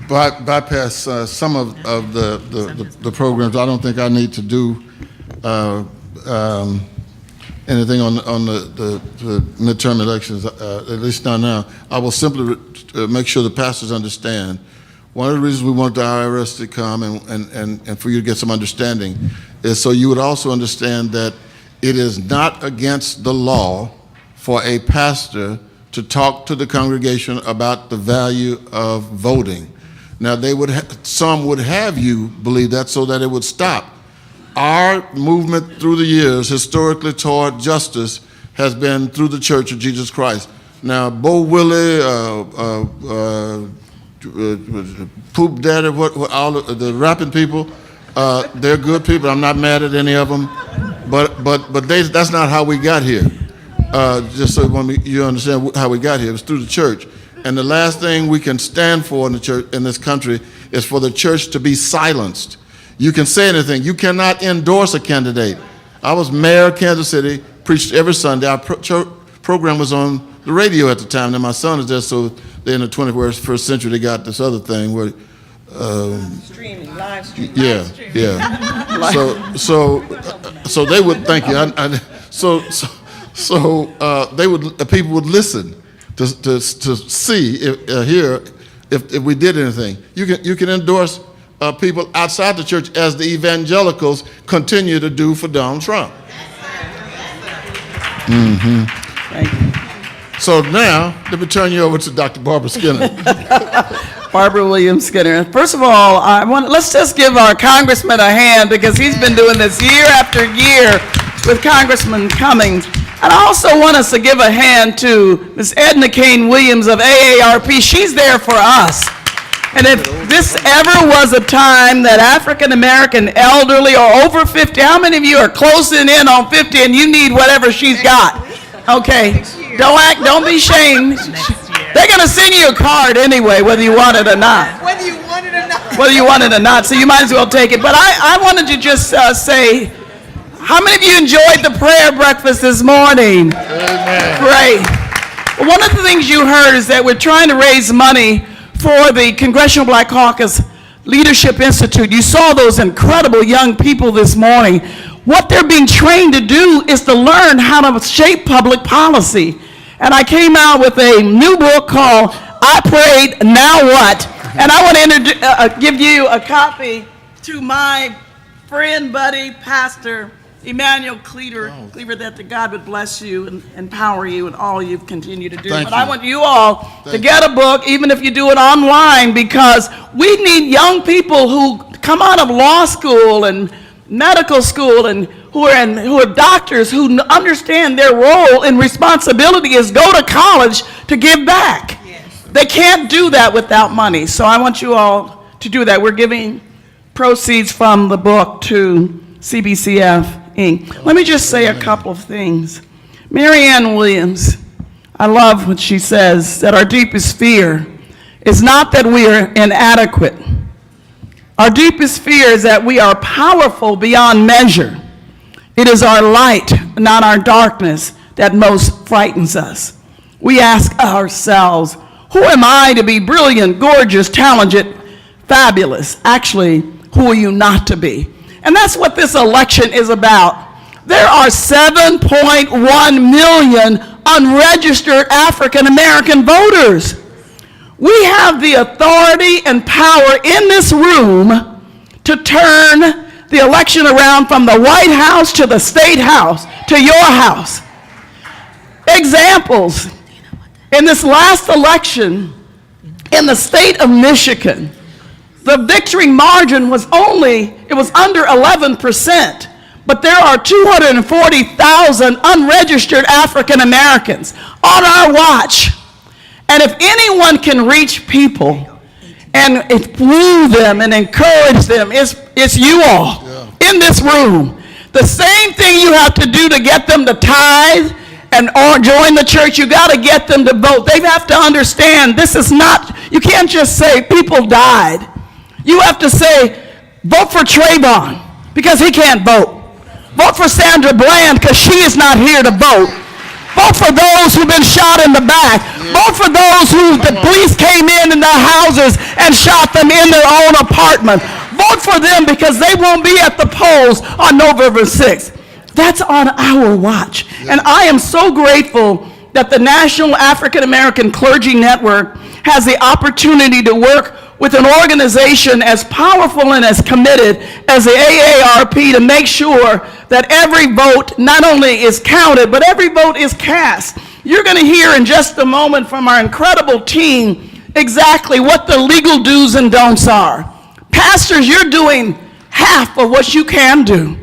bypass some of the programs. I don't think I need to do anything on the midterm elections, at least not now. I will simply make sure the pastors understand. One of the reasons we want the IRS to come and for you to get some understanding is so you would also understand that it is not against the law for a pastor to talk to the congregation about the value of voting. Now, some would have you believe that so that it would stop. Our movement through the years, historically toward justice, has been through the Church of Jesus Christ. Now, Bo Willie, Poop Daddy, all the rapping people, they're good people. I'm not mad at any of them, but that's not how we got here. Just so you understand how we got here, it was through the church. And the last thing we can stand for in the church in this country is for the church to be silenced. You can say anything. You cannot endorse a candidate. I was mayor of Kansas City, preached every Sunday. Our program was on the radio at the time. Now my son is there, so they're in the 21st century. They got this other thing where Streaming, live streaming. yeah. So they would thank you. They would people would listen to see hear if we did anything. You can endorse people outside the church as the evangelicals continue to do for Donald Trump. Thank you. So now let me turn you over to Dr. Barbara Skinner. Barbara Williams Skinner. First of all, let's just give our congressman a hand, because he's been doing this year after year with Congressman Cummings. And I also want us to give a hand to Ms. Edna Kane Williams of AARP. She's there for us. And if this ever was a time that African American elderly or over 50, how many of you are closing in on 50 and you need whatever she's got? Okay, don't be ashamed. They're going to send you a card anyway, whether you want it or not. Whether you want it or not. Whether you want it or not, so you might as well take it. But I wanted to just say, how many of you enjoyed the prayer breakfast this morning? Amen. Great. Well, one of the things you heard is that we're trying to raise money for the Congressional Black Caucus Leadership Institute. You saw those incredible young people this morning. What they're being trained to do is to learn how to shape public policy. And I came out with a new book called I Prayed, Now What? And I want to give you a copy to my friend, buddy, Pastor Emmanuel Cleaver, that the God would bless you and empower you in all you've continued to do. Thank but you. I want you all to get a book, even if you do it online, because we need young people who come out of law school and medical school and who are doctors, who understand their role and responsibility is go to college to give back. Yes. They can't do that without money. So I want you all to do that. We're giving proceeds from the book to CBCF Inc. Let me just say a couple of things. Marianne Williams, I love what she says, that our deepest fear is not that we are inadequate. Our deepest fear is that we are powerful beyond measure. It is our light, not our darkness, that most frightens us. We ask ourselves, who am I to be brilliant, gorgeous, talented, fabulous? Actually, who are you not to be? And that's what this election is about. There are 7.1 million unregistered African American voters. We have the authority and power in this room to turn the election around from the White House to the State House to your house. Examples. In this last election, in the state of Michigan, the victory margin was under 11%, but there are 240,000 unregistered African Americans on our watch. And if anyone can reach people and woo them and encourage them, it's you all in this room. The same thing you have to do to get them to tithe or join the church, you got to get them to vote. They have to understand this is not, you can't just say people died. You have to say, vote for Trayvon because he can't vote. Vote for Sandra Bland because she is not here to vote. Vote for those who've been shot in the back. Vote for those who the police came in their houses and shot them in their own apartment. Vote for them because they won't be at the polls on November 6th. That's on our watch. And I am so grateful that the National African American Clergy Network has the opportunity to work with an organization as powerful and as committed as the AARP to make sure that every vote not only is counted, but every vote is cast. You're going to hear in just a moment from our incredible team exactly what the legal do's and don'ts are. Pastors, you're doing half of what you can do.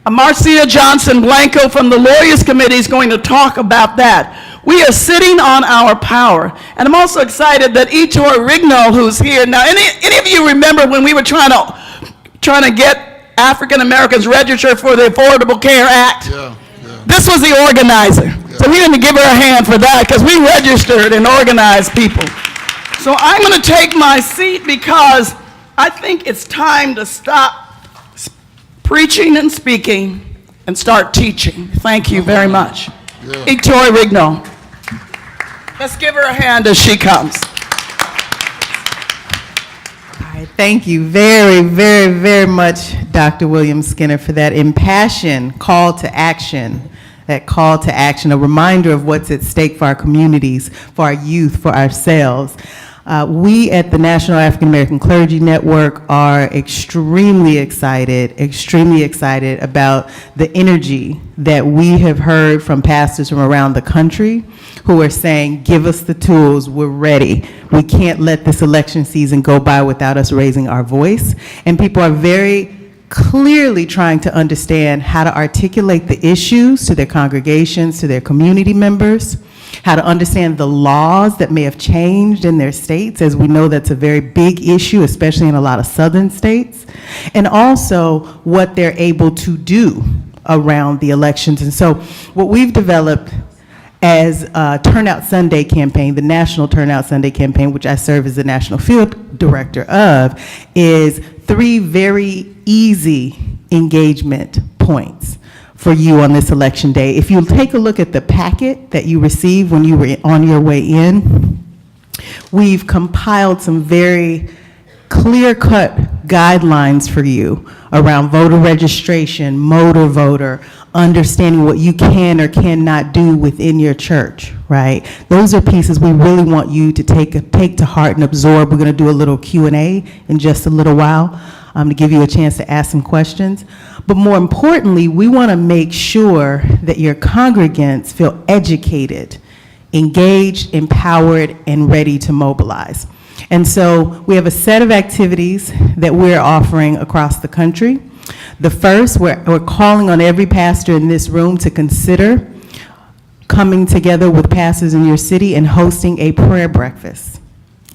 Marcia Johnson Blanco from the Lawyers Committee is going to talk about that. We are sitting on our power. And I'm also excited that Ettore Rignall, who's here. Now, any of you remember when we were trying to get African Americans registered for the Affordable Care Act? Yeah. This was the organizer. Yeah. So we need to give her a hand for that because we registered and organized people. So I'm going to take my seat because I think it's time to stop preaching and speaking and start teaching. Thank you very much. Yeah. Ettore Rignall. Let's give her a hand as she comes. All right, thank you very, very, very much, Dr. William Skinner, for that impassioned call to action, a reminder of what's at stake for our communities, for our youth, for ourselves. We at the National African American Clergy Network are extremely excited about the energy that we have heard from pastors from around the country who are saying, give us the tools, we're ready. We can't let this election season go by without us raising our voice. And people are very clearly trying to understand how to articulate the issues to their congregations, to their community members, how to understand the laws that may have changed in their states, as we know that's a very big issue, especially in a lot of southern states, and also what they're able to do around the elections. And so what we've developed as a Turnout Sunday campaign, the National Turnout Sunday campaign, which I serve as the National Field Director of, is 3 very easy engagement points for you on this election day. If you take a look at the packet that you received when you were on your way in, we've compiled some very clear-cut guidelines for you around voter registration, motor voter, understanding what you can or cannot do within your church, right? Those are pieces we really want you to take to heart and absorb. We're going to do a little Q&A in just a little while to give you a chance to ask some questions. But more importantly, we want to make sure that your congregants feel educated, engaged, empowered, and ready to mobilize. And so we have a set of activities that we're offering across the country. The first, we're calling on every pastor in this room to consider coming together with pastors in your city and hosting a prayer breakfast,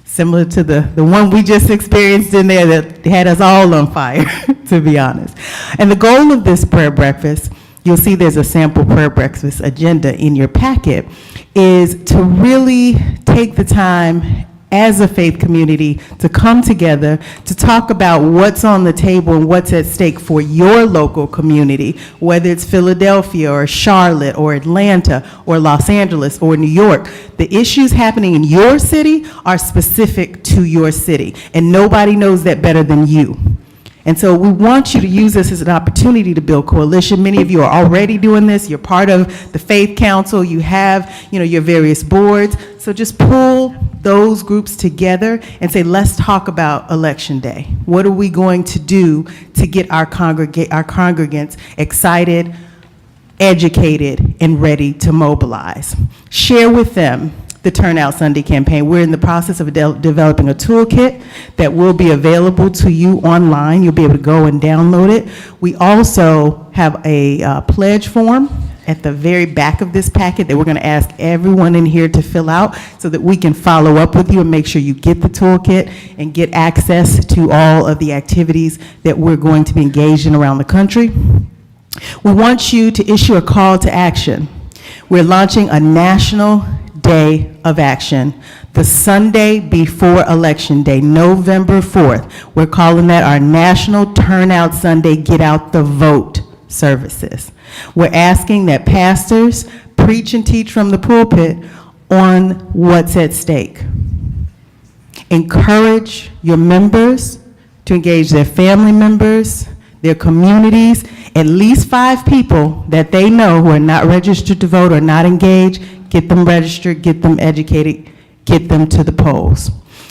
similar to the one we just experienced in there that had us all on fire, to be honest. And the goal of this prayer breakfast, you'll see there's a sample prayer breakfast agenda in your packet, is to really take the time as a faith community to come together to talk about what's on the table and what's at stake for your local community, whether it's Philadelphia or Charlotte or Atlanta or Los Angeles or New York. The issues happening in your city are specific to your city, and nobody knows that better than you. And so we want you to use this as an opportunity to build coalition. Many of you are already doing this. You're part of the Faith Council. You have, your various boards. So just pull those groups together and say, let's talk about Election Day. What are we going to do to get our congregants excited, educated, and ready to mobilize? Share with them the Turnout Sunday campaign. We're in the process of developing a toolkit that will be available to you online. You'll be able to go and download it. We also have a pledge form at the very back of this packet that we're going to ask everyone in here to fill out so that we can follow up with you and make sure you get the toolkit and get access to all of the activities that we're going to be engaged in around the country. We want you to issue a call to action. We're launching a national day of action, the Sunday before Election Day, November 4th. We're calling that our National Turnout Sunday Get Out the Vote services. We're asking that pastors preach and teach from the pulpit on what's at stake. Encourage your members to engage their family members, their communities, at least 5 people that they know who are not registered to vote or not engaged. Get them registered, get them educated, get them to the polls.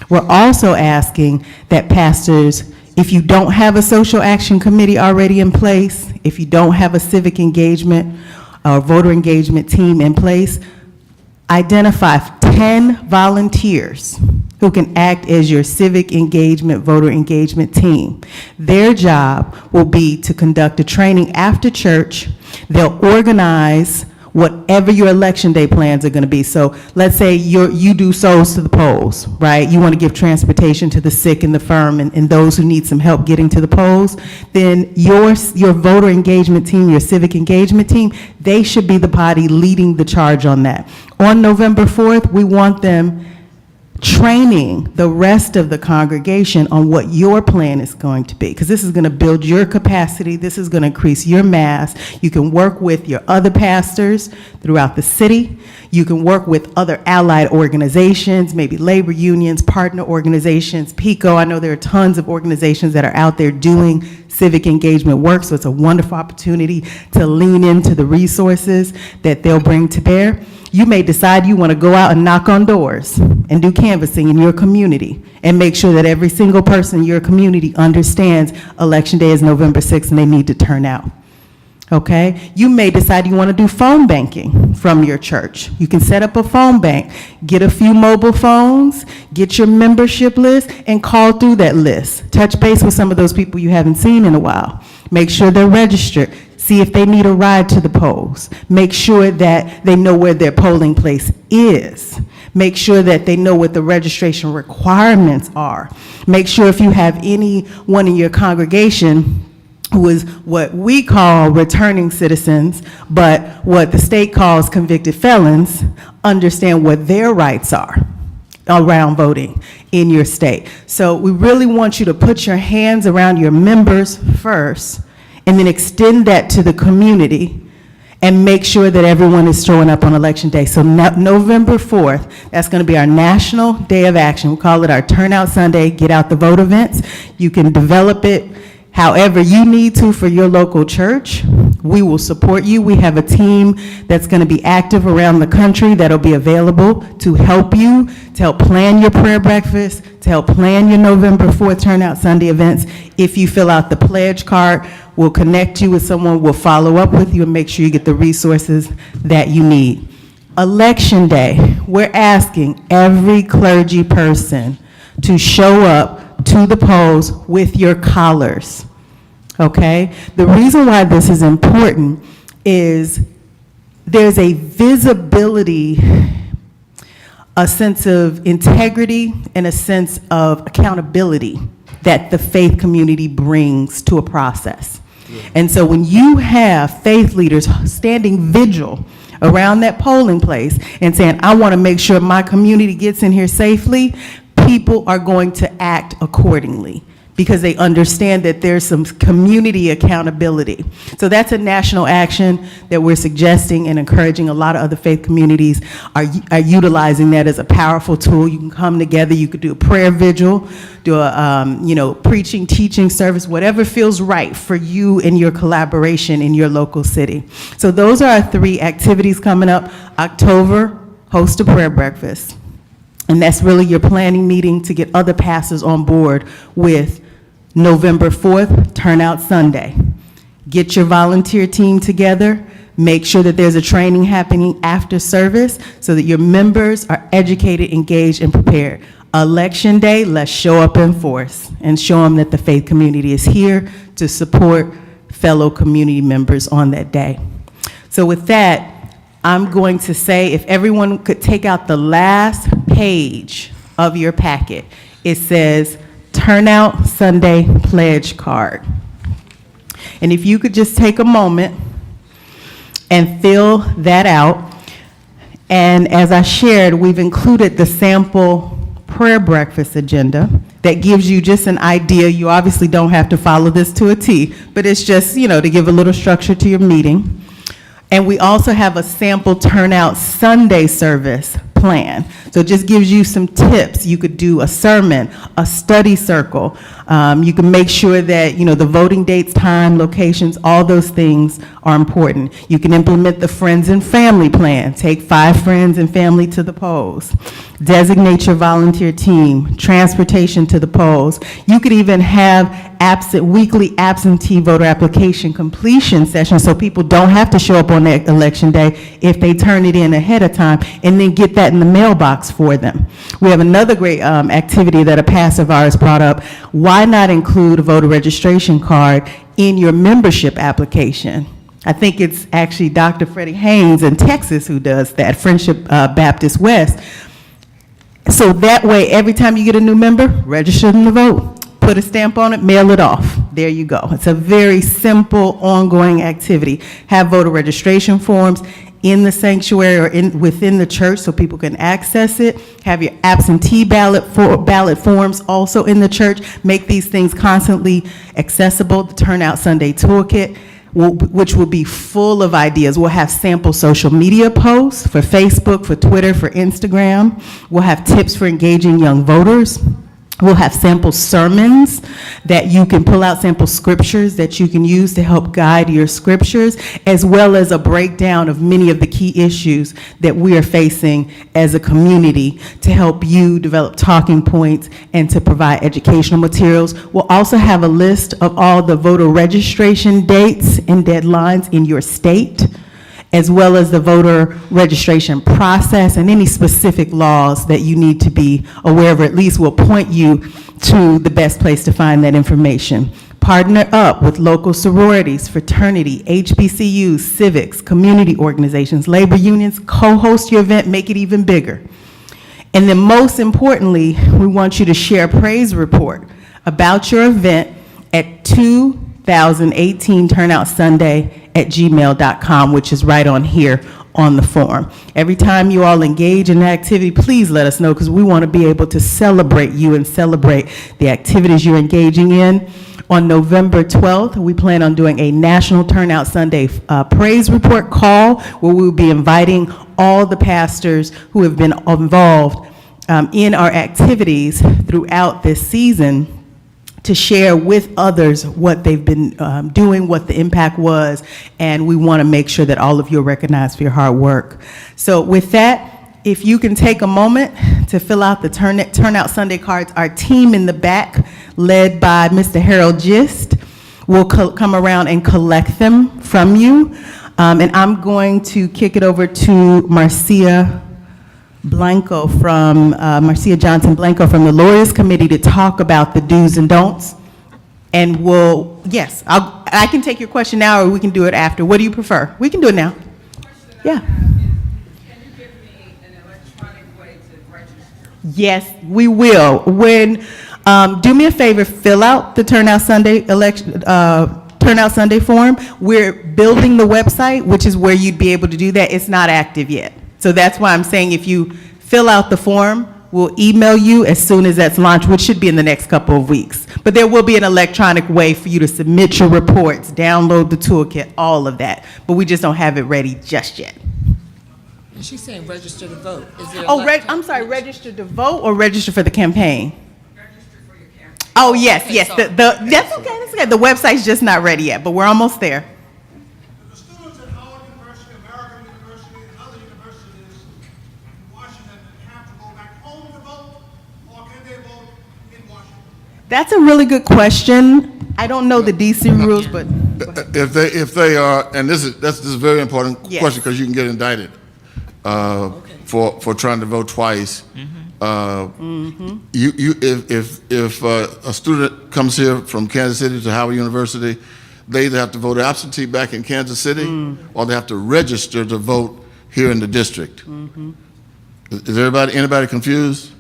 We're also asking that pastors, if you don't have a social action committee already in place, if you don't have a civic engagement or voter engagement team in place, identify 10 volunteers who can act as your civic engagement, voter engagement team. Their job will be to conduct a training after church. They'll organize whatever your election day plans are going to be. So let's say you do souls to the polls, right? You want to give transportation to the sick and the firm and those who need some help getting to the polls. Then your voter engagement team, your civic engagement team, they should be the body leading the charge on that. On November 4th, we want them training the rest of the congregation on what your plan is going to be, because this is going to build your capacity, this is going to increase your mass. You can work with your other pastors throughout the city. You can work with other allied organizations, maybe labor unions, partner organizations, PICO. I know there are tons of organizations that are out there doing civic engagement work, so it's a wonderful opportunity to lean into the resources that they'll bring to bear. You may decide you want to go out and knock on doors and do canvassing in your community and make sure that every single person in your community understands Election Day is November 6th and they need to turn out. Okay? You may decide you want to do phone banking from your church. You can set up a phone bank, get a few mobile phones, get your membership list, and call through that list. Touch base with some of those people you haven't seen in a while. Make sure they're registered. See if they need a ride to the polls. Make sure that they know where their polling place is. Make sure that they know what the registration requirements are. Make sure if you have anyone in your congregation who is what we call returning citizens, but what the state calls convicted felons, understand what their rights are around voting in your state. So we really want you to put your hands around your members first, and then extend that to the community and make sure that everyone is showing up on Election Day. So November 4th, that's going to be our National Day of Action. We call it our Turnout Sunday, Get Out the Vote events. You can develop it however you need to for your local church. We will support you. We have a team that's going to be active around the country that'll be available to help you, to help plan your prayer breakfast, to help plan your November 4th Turnout Sunday events. If you fill out the pledge card, we'll connect you with someone, we'll follow up with you and make sure you get the resources that you need. Election Day, we're asking every clergy person to show up to the polls with your collars, okay? The reason why this is important is there's a visibility, a sense of integrity, and a sense of accountability that the faith community brings to a process. And so when you have faith leaders standing vigil around that polling place and saying, I want to make sure my community gets in here safely, people are going to act accordingly. because they understand that there's some community accountability. So that's a national action that we're suggesting and encouraging. A lot of other faith communities are utilizing that as a powerful tool. You can come together, you could do a prayer vigil, do a preaching, teaching service, whatever feels right for you and your collaboration in your local city. So those are our 3 activities coming up. October, host a prayer breakfast. And that's really your planning meeting to get other pastors on board with November 4th, Turnout Sunday. Get your volunteer team together. Make sure that there's a training happening after service so that your members are educated, engaged, and prepared. Election day, let's show up in force and show them that the faith community is here to support fellow community members on that day. So with that, I'm going to say if everyone could take out the last page of your packet, it says Turnout Sunday Pledge Card. And if you could just take a moment and fill that out. And as I shared, we've included the sample prayer breakfast agenda that gives you just an idea. You obviously don't have to follow this to a T, but it's just, to give a little structure to your meeting. And we also have a sample Turnout Sunday service plan. So it just gives you some tips. You could do a sermon, a study circle. You can make sure that, the voting dates, time, locations, all those things are important. You can implement the friends and family plan. Take 5 friends and family to the polls. Designate your volunteer team, transportation to the polls. You could even have weekly absentee voter application completion sessions so people don't have to show up on that election day if they turn it in ahead of time, and then get that in the mailbox for them. We have another great activity that a pastor of ours brought up. Why not include a voter registration card in your membership application? I think it's actually Dr. Freddie Haynes in Texas who does that, Friendship Baptist West. So that way, every time you get a new member, register them to vote. Put a stamp on it, mail it off. There you go. It's a very simple, ongoing activity. Have voter registration forms in the sanctuary or within the church so people can access it. Have your absentee ballot forms also in the church. Make these things constantly accessible. The Turnout Sunday Toolkit, which will be full of ideas. We'll have sample social media posts for Facebook, for Twitter, for Instagram. We'll have tips for engaging young voters. We'll have sample sermons that you can pull out, sample scriptures that you can use to help guide your scriptures, as well as a breakdown of many of the key issues that we are facing as a community to help you develop talking points and to provide educational materials. We'll also have a list of all the voter registration dates and deadlines in your state, as well as the voter registration process and any specific laws that you need to be aware of, or at least will point you to the best place to find that information. Partner up with local sororities, fraternity, HBCUs, civics, community organizations, labor unions, co-host your event, make it even bigger. And then most importantly, we want you to share a praise report about your event at 2018 Turnout Sunday at gmail.com, which is right on here on the form. Every time you all engage in an activity, please let us know, because we want to be able to celebrate you and celebrate the activities you're engaging in. On November 12th, we plan on doing a National Turnout Sunday praise report call, where we will be inviting all the pastors who have been involved in our activities throughout this season to share with others what they've been doing, what the impact was, and we want to make sure that all of you are recognized for your hard work. So with that, if you can take a moment to fill out the Turnout Sunday cards, our team in the back, led by Mr. Harold Gist, will come around and collect them from you. And I'm going to kick it over to Marcia Johnson Blanco from the Lawyers Committee to talk about the do's and don'ts. And I can take your question now, or we can do it after. What do you prefer? We can do it now. Yeah. Can you give me an electronic way to register? Yes, we will. Do me a favor, fill out the Turnout Sunday Turnout Sunday form. We're building the website, which is where you'd be able to do that. It's not active yet. So that's why I'm saying if you fill out the form, We'll email you as soon as that's launched, which should be in the next couple of weeks. But there will be an electronic way for you to submit your reports, download the toolkit, all of that. But we just don't have it ready just yet. She's saying register to vote. Is there Oh, I'm sorry, register to vote or register for the campaign? Oh, yes, Okay, yes, sorry. that's okay. The website's just not ready yet, but we're almost there. The students at Howard University, American University, and other universities in Washington have to go back home to vote, or can they vote in Washington? That's a really good question. I don't know the DC rules, but If they are, and this is a very important Yes. question because you can get indicted for trying to vote twice. If a student comes here from Kansas City to Howard University, they either have to vote absentee back in Kansas City, or they have to register to vote here in the district. Is anybody confused?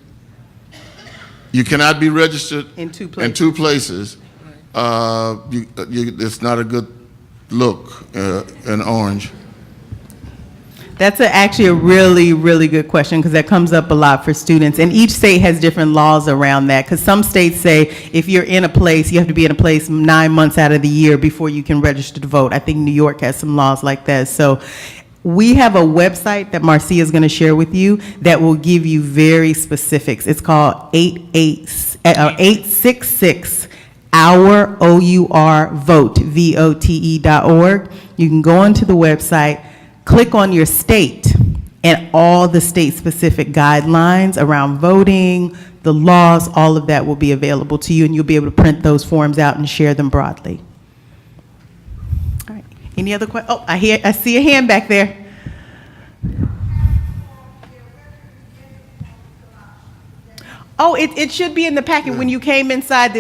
You cannot be registered in two places. in two places. It's not a good look in Orange. That's actually a really, really good question because that comes up a lot for students. And each state has different laws around that because some states say if you're in a place, you have to be in a place 9 months out of the year before you can register to vote. I think New York has some laws like that. So we have a website that Marcia is going to share with you that will give you very specifics. It's called 866 Our OUR Vote, VOTE.org. You can go onto the website, click on your state, and all the state-specific guidelines around voting, the laws, all of that will be available to you, and you'll be able to print those forms out and share them broadly. All right. Any other questions? Oh, I see a hand back there. Oh, it should be in the packet when you came inside.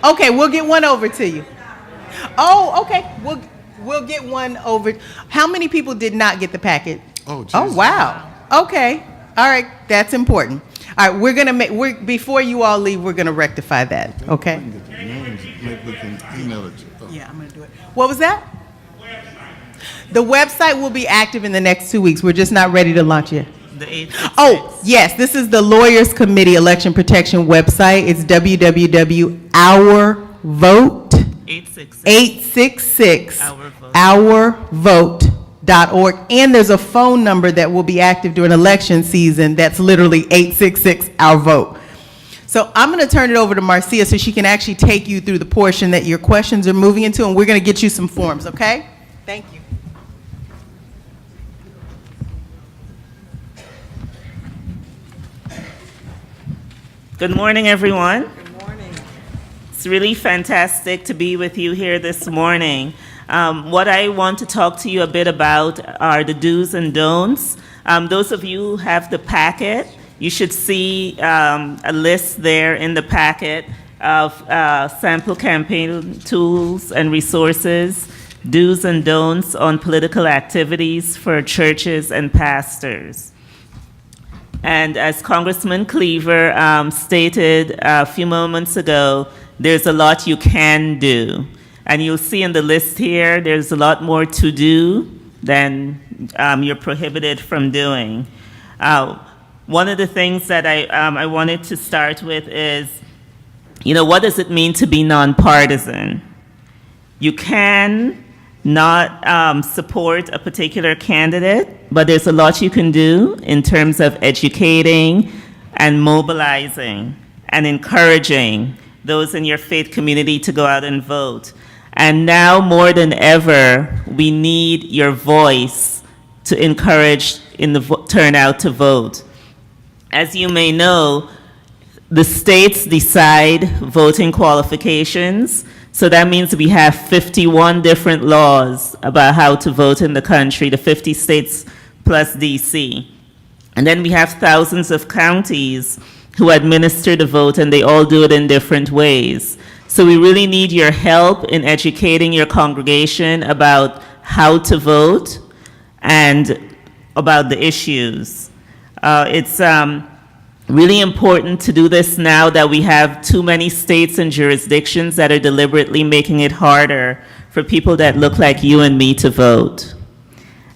Okay, we'll get one over to you. Oh, okay, we'll get one over. How many people did not get the packet? Oh, geez. Oh, wow. Okay, all right, that's important. All right, before you all leave, we're gonna rectify that, okay? Maybe we can email it to you. Yeah, I'm gonna do it. What was that? The website will be active in the next 2 weeks. We're just not ready to launch yet. Oh, yes, this is the Lawyers Committee Election Protection website. It's www.ourvote.org. And there's a phone number that will be active during election season that's literally 866-OUR-VOTE. So I'm going to turn it over to Marcia so she can actually take you through the portion that your questions are moving into, and we're going to get you some forms, okay? Thank you. Good morning, everyone. Good morning. It's really fantastic to be with you here this morning. What I want to talk to you a bit about are the do's and don'ts. Those of you who have the packet, you should see a list there in the packet of sample campaign tools and resources, do's and don'ts on political activities for churches and pastors. And as Congressman Cleaver stated a few moments ago, there's a lot you can do. And you'll see in the list here, there's a lot more to do than you're prohibited from doing. One of the things that I wanted to start with is, what does it mean to be nonpartisan? You can not support a particular candidate, but there's a lot you can do in terms of educating and mobilizing and encouraging those in your faith community to go out and vote. And now more than ever, we need your voice to encourage in the turnout to vote. As you may know, the states decide voting qualifications. So that means we have 51 different laws about how to vote in the country, the 50 states plus DC. And then we have thousands of counties who administer the vote, and they all do it in different ways. So we really need your help in educating your congregation about how to vote and about the issues. It's really important to do this now that we have too many states and jurisdictions that are deliberately making it harder for people that look like you and me to vote.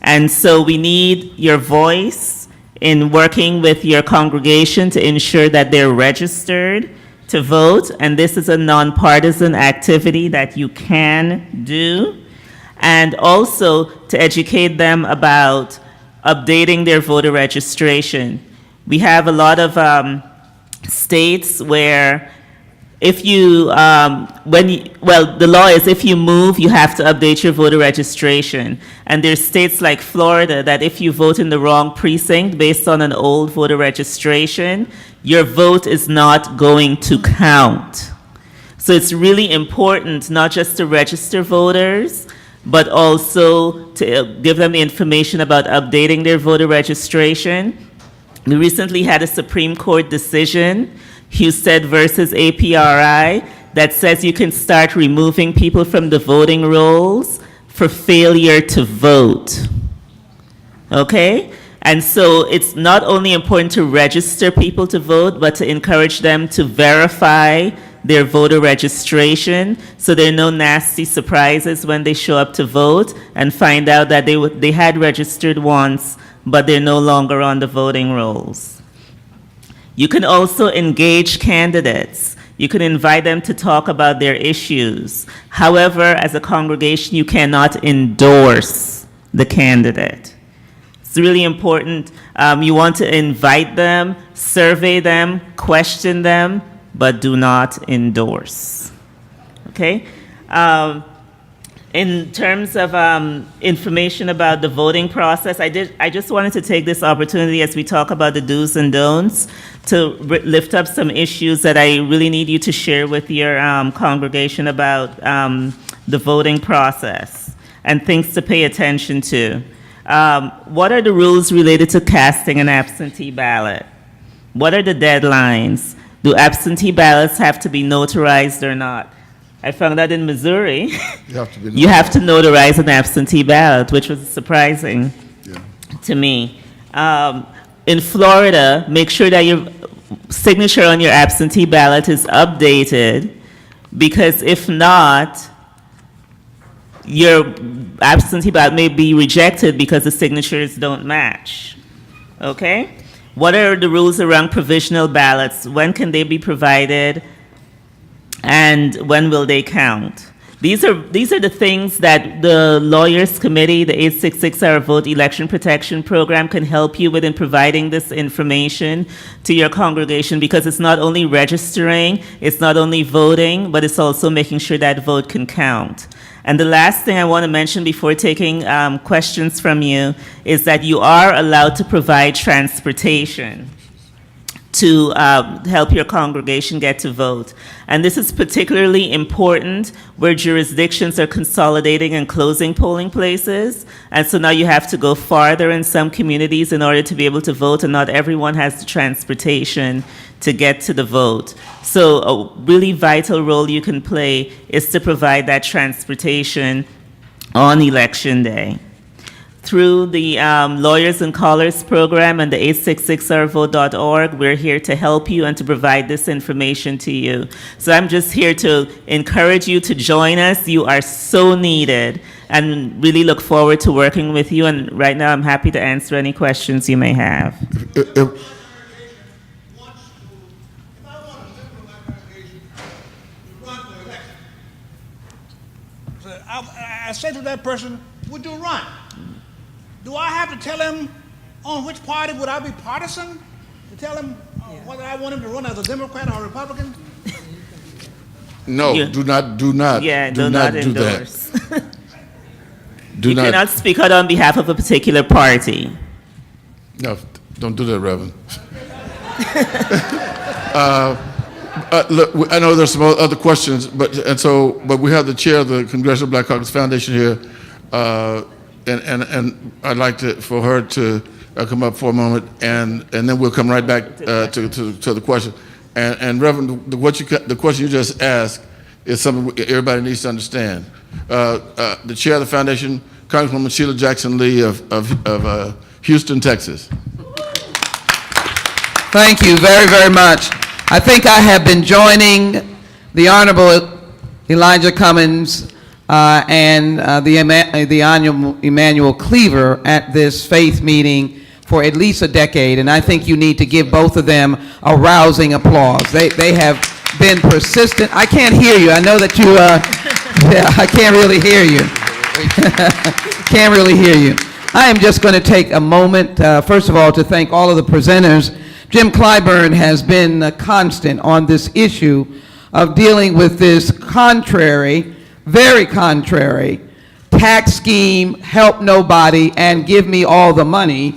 And so we need your voice in working with your congregation to ensure that they're registered to vote, and this is a nonpartisan activity that you can do, and also to educate them about updating their voter registration. We have a lot of states where if you, the law is if you move, you have to update your voter registration. And there's states like Florida that if you vote in the wrong precinct based on an old voter registration, your vote is not going to count. So it's really important not just to register voters, but also to give them the information about updating their voter registration. We recently had a Supreme Court decision, Husted versus APRI, that says you can start removing people from the voting rolls for failure to vote. Okay? And so it's not only important to register people to vote, but to encourage them to verify their voter registration so there are no nasty surprises when they show up to vote and find out that they had registered once, but they're no longer on the voting rolls. You can also engage candidates. You can invite them to talk about their issues. However, as a congregation, you cannot endorse the candidate. It's really important. You want to invite them, survey them, question them, but do not endorse. Okay? In terms of information about the voting process, I just wanted to take this opportunity as we talk about the do's and don'ts to lift up some issues that I really need you to share with your congregation about the voting process and things to pay attention to. What are the rules related to casting an absentee ballot? What are the deadlines? Do absentee ballots have to be notarized or not? I found out in Missouri, you have to notarize an absentee ballot, which was surprising to me. In Florida, make sure that your signature on your absentee ballot is updated, because if not, your absentee ballot may be rejected because the signatures don't match. Okay? What are the rules around provisional ballots? When can they be provided? And when will they count? These are the things that the Lawyers Committee, the 866-hour vote election protection program, can help you with in providing this information to your congregation, because it's not only registering, it's not only voting, but it's also making sure that vote can count. And the last thing I want to mention before taking questions from you is that you are allowed to provide transportation to help your congregation get to vote. And this is particularly important where jurisdictions are consolidating and closing polling places. And so now you have to go farther in some communities in order to be able to vote, and not everyone has the transportation to get to the vote. So a really vital role you can play is to provide that transportation on Election Day. Through the Lawyers and Callers program and the 866ourvote.org, we're here to help you and to provide this information to you. So I'm just here to encourage you to join us. You are so needed, and really look forward to working with you. And right now I'm happy to answer any questions you may have. I say to that person, would you run? Do I have to tell him on which party would I be partisan? To tell him whether I want him to run as a Democrat or a Republican? No, do not do endorse. that. You cannot speak out on behalf of a particular party. No, don't do that, Reverend. Look, I know there's some other questions, but we have the chair of the Congressional Black Caucus Foundation here, and I'd like for her to come up for a moment, and then we'll come right back to the question. And Reverend, the question you just asked is something everybody needs to understand. The chair of the foundation, Congresswoman Sheila Jackson Lee of Houston, Texas. Thank you very, very much. I think I have been joining the Honorable Elijah Cummings and the Honorable Emmanuel Cleaver at this faith meeting for at least a decade, and I think you need to give both of them a rousing applause. They have been persistent. I can't hear you. I know that you, yeah, I can't really hear you. Can't really hear you. I am just going to take a moment, first of all, to thank all of the presenters. Jim Clyburn has been constant on this issue of dealing with this contrary, very contrary, tax scheme, help nobody, and give me all the money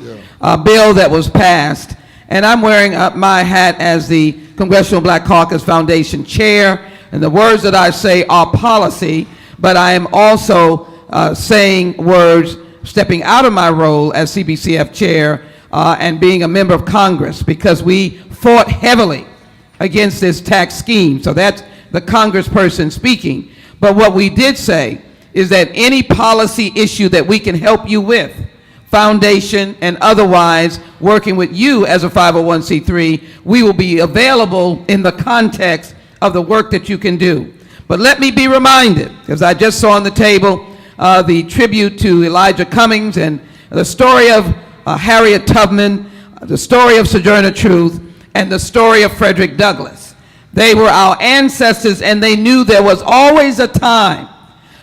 bill that was passed. And I'm wearing my hat as the Congressional Black Caucus Foundation chair, and the words that I say are policy, but I am also saying words, stepping out of my role as CBCF chair and being a member of Congress, because we fought heavily against this tax scheme. So that's the congressperson speaking. But what we did say is that any policy issue that we can help you with, foundation and otherwise, working with you as a 501c3, we will be available in the context of the work that you can do. But let me be reminded, because I just saw on the table the tribute to Elijah Cummings and the story of Harriet Tubman, the story of Sojourner Truth, and the story of Frederick Douglass. They were our ancestors, and they knew there was always a time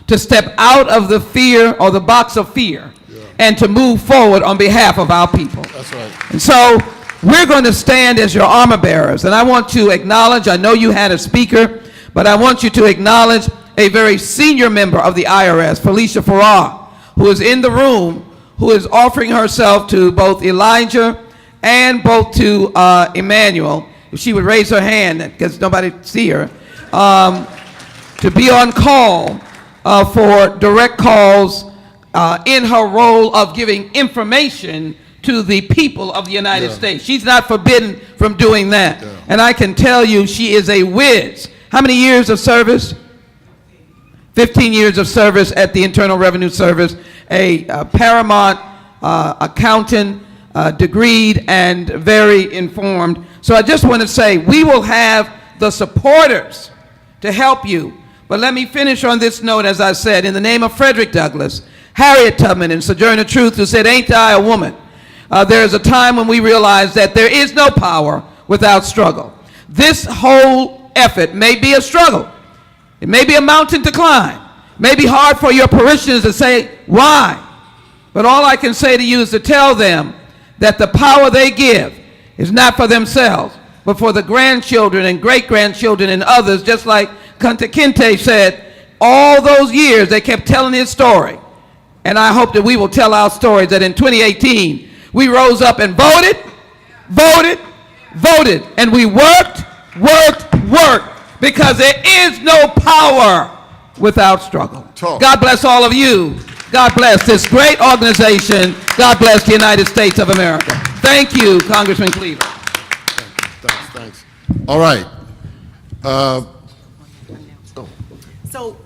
to step out of the fear or the box of fear and to move forward on behalf of our people. That's right. And so we're going to stand as your armor bearers. And I want to acknowledge, I know you had a speaker, but I want you to acknowledge a very senior member of the IRS, Felicia Farrar, who is in the room, who is offering herself to both Elijah and both to Emmanuel, if she would raise her hand, because nobody see her, to be on call for direct calls in her role of giving information to the people of the United States. She's not forbidden from doing that. And I can tell you she is a whiz. How many years of service? 15 years of service at the Internal Revenue Service, a paramount accountant, degreed and very informed. So I just want to say we will have the supporters to help you. But let me finish on this note, as I said, in the name of Frederick Douglass, Harriet Tubman, and Sojourner Truth, who said, "Ain't I a woman?" There is a time when we realize that there is no power without struggle. This whole effort may be a struggle. It may be a mountain to climb. It may be hard for your parishioners to say, why? But all I can say to you is to tell them that the power they give is not for themselves, but for the grandchildren and great-grandchildren and others, just like Kunta Kinte said, all those years they kept telling his story. And I hope that we will tell our stories, that in 2018, we rose up and voted, and we worked, because there is no power without struggle. God bless all of you. God bless this great organization. God bless the United States of America. Thank you, Congressman Cleveland. Thanks. All right. So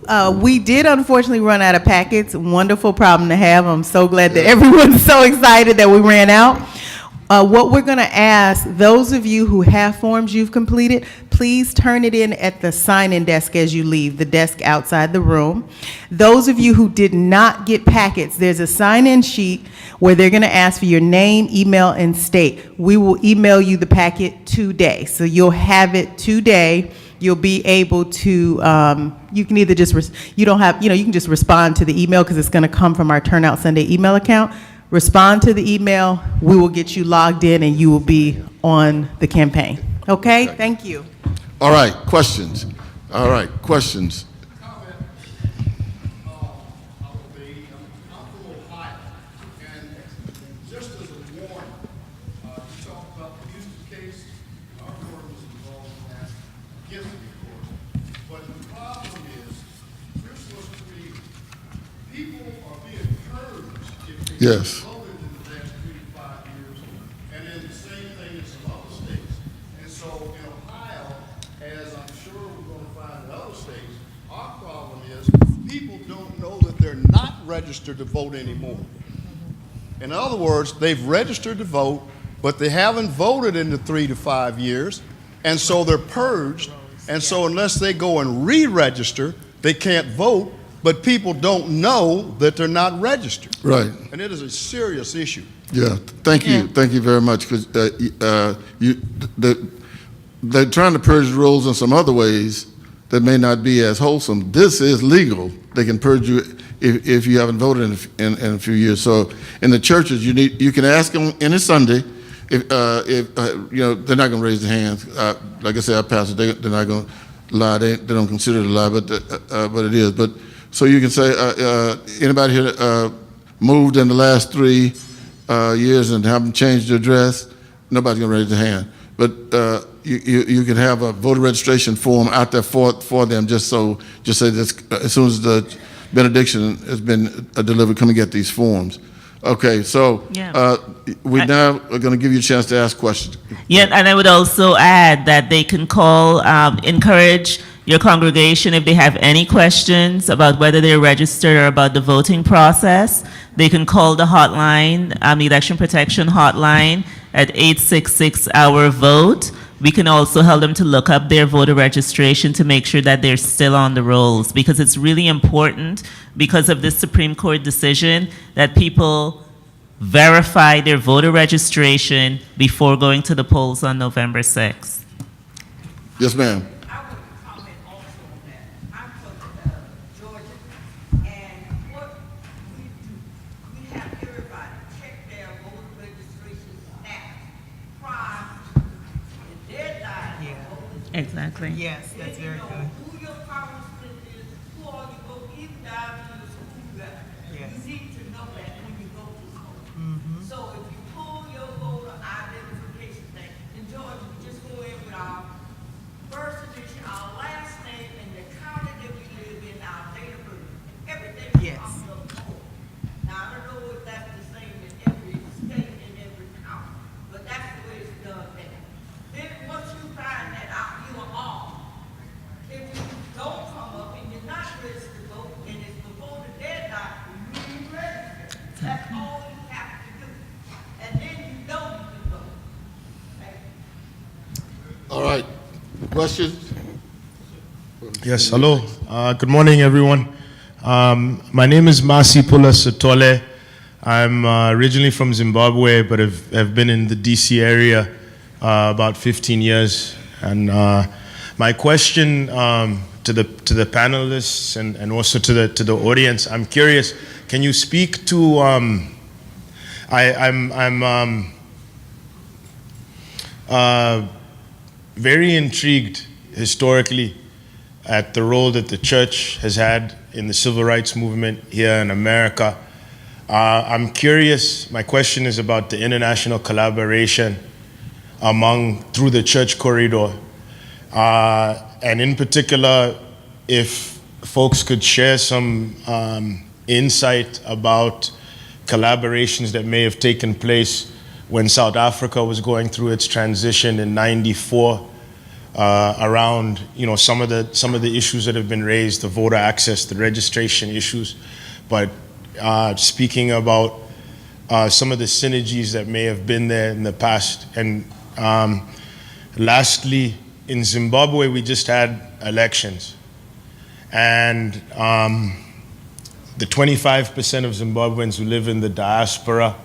we did unfortunately run out of packets. Wonderful problem to have. I'm so glad that everyone's so excited that we ran out. What we're going to ask, those of you who have forms you've completed, please turn it in at the sign-in desk as you leave, the desk outside the room. Those of you who did not get packets, there's a sign-in sheet where they're going to ask for your name, email, and state. We will email you the packet today, so you'll have it today. You'll be able to, you can either just, you can just respond to the email because it's going to come from our Turnout Sunday email account. Respond to the email, we will get you logged in and you will be on the campaign. Okay, thank you. All right, questions. All right, questions. Yes. And then the same thing in some other states. And so in Ohio, as I'm sure we're going to find in other states, our problem is people don't know that they're not registered to vote anymore. In other words, they've registered to vote, but they haven't voted in the 3 to 5 years, and so they're purged. And so unless they go and re-register, they can't vote. but people don't know that they're not registered. Right. And it is a serious issue. Yeah, thank you. Thank you very much, because they're trying to purge the rules in some other ways that may not be as wholesome. This is legal. They can purge you if you haven't voted in a few years. So in the churches, you can ask them any Sunday if they're not going to raise their hands. Like I said, our pastor, they're not going to lie. They don't consider it a lie, but it is. But so you can say, anybody here moved in the last 3 years and haven't changed their address? Nobody's going to raise their hand. But you can have a voter registration form out there for them, just say this as soon as the benediction has been delivered, come and get these forms. Okay, so we now are going to give you a chance to ask questions. Yeah, and I would also add that they can call, encourage your congregation if they have any questions about whether they're registered or about the voting process. They can call the hotline, the Election Protection Hotline at 866-OUR-VOTE. We can also help them to look up their voter registration to make sure that they're still on the rolls, because it's really important, because of this Supreme Court decision, that people verify their voter registration before going to the polls on November 6th. Yes, ma'am. I want to comment also on that. I'm from Georgia, and what we do, we have everybody check their voter registration status prior to the deadline. Exactly. Yes, that's very good. Who your congressman is, who are you vote, even down to the school level. Yes. You need to know that when you go to vote. So if you pull your voter identification thing, in Georgia, we just go in with our first initial, our last name, and the county that we live in, our date of birth, and everything comes up forward. Now, I don't know if that's the same in every state and every county, but that's the way it's done there. Then, once you find that out, you are on. If you don't come up and you're not registered to vote, and it's before the deadline, you re-register. That's all you have to do. And then you know you can vote. Thank you. All right. Questions? Yes, hello. Good morning, everyone. My name is Masi Pula Sotole. I'm originally from Zimbabwe, but have been in the DC area about 15 years. And my question to the panelists and also to the audience, I'm curious. Can you speak to? I'm very intrigued historically at the role that the church has had in the civil rights movement here in America. I'm curious, my question is about the international collaboration through the church corridor. And in particular, if folks could share some insight about collaborations that may have taken place when South Africa was going through its transition in '94, around some of the issues that have been raised, the voter access, the registration issues, but speaking about some of the synergies that may have been there in the past. And lastly, in Zimbabwe, we just had elections, and the 25% of Zimbabweans who live in the diaspora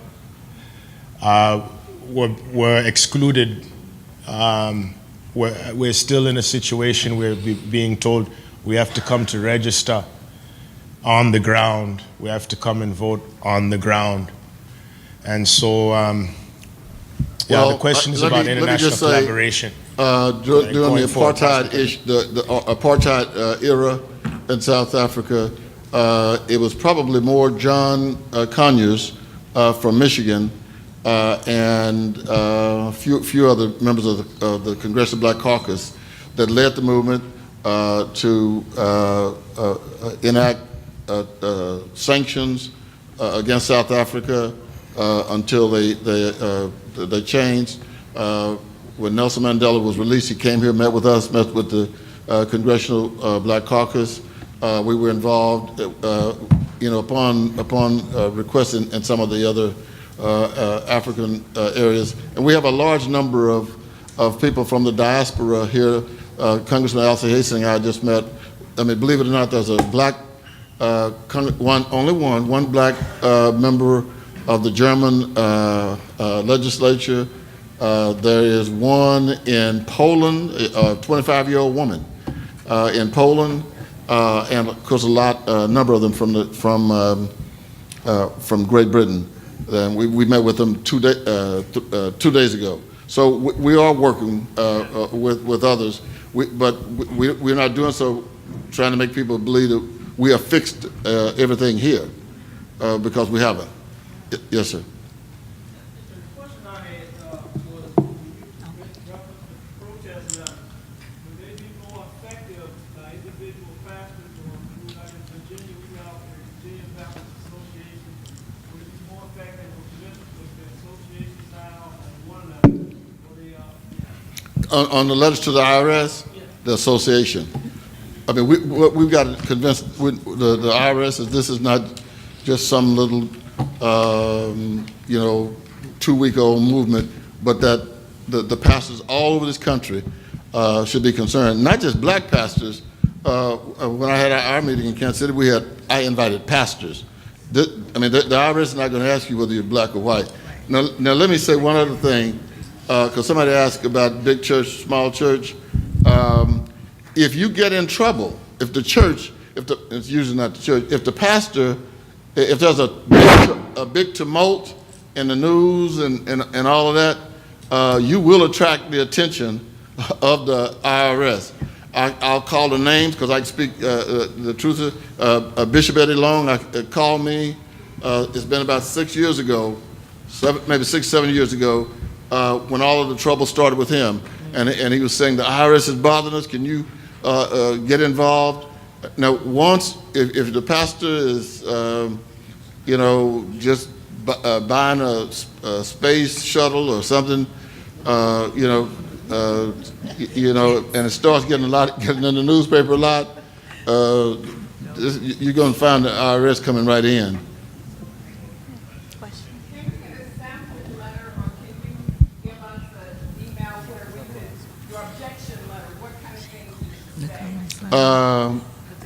were excluded. We're still in a situation where we're being told we have to come to register on the ground. We have to come and vote on the ground. And so, the question is about international collaboration. During the apartheid the apartheid era in South Africa, it was probably more John Conyers from Michigan and a few other members of the Congressional Black Caucus that led the movement to enact sanctions against South Africa until they changed. When Nelson Mandela was released, he came here, met with us, met with the Congressional Black Caucus. We were involved, upon request in some of the other African areas. And we have a large number of people from the diaspora here. Congressman ALC Hastings I just met. I mean, believe it or not, there's a black one black member of the German legislature. There is one in Poland, a 25-year-old woman in Poland, and of course a number of them from Great Britain. And we met with them 2 days ago. So we are working with others, but we're not doing so trying to make people believe that we have fixed everything here, because we haven't. Yes, sir. The question I had was, with reference to protest letters, would they be more effective by individual pastors, or like in Virginia, we have the Virginia Baptist Association, would it be more effective with the association now and one letter? On the letters to the IRS, the association. I mean, we've got to convince the IRS that this is not just some little, 2-week-old movement, but that the pastors all over this country should be concerned. Not just black pastors. When I had our meeting in Kansas City, I invited pastors. The IRS is not going to ask you whether you're black or white. Now let me say one other thing, because somebody asked about big church, small church. If you get in trouble, if the church, it's usually not the church, if the pastor, if there's a big tumult in the news and all of that, you will attract the attention of the IRS. I'll call the names because I can speak the truth. Bishop Eddie Long called me. It's been about 6 years ago, maybe 7 years ago, when all of the trouble started with him. And he was saying the IRS is bothering us. Can you get involved? Now, once, if the pastor is, just buying a space shuttle or something, and it starts getting in the newspaper a lot, you're going to find the IRS coming right in.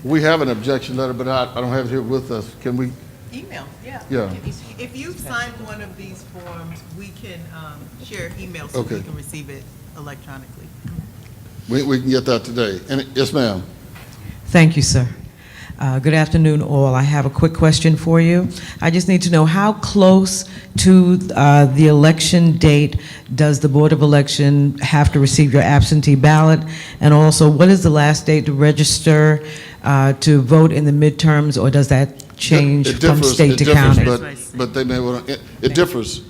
We have an objection letter, but I don't have it here with us. Can we? Email, yeah. Yeah. If you sign one of these forms, we can share email so Okay. we can receive it electronically. We can get that today. And yes, ma'am. Thank you, sir. Good afternoon, all. I have a quick question for you. I just need to know how close to the election date does the Board of Election have to receive your absentee ballot? And also, what is the last date to register to vote in the midterms, or does that change from state to county? But they may want to, it differs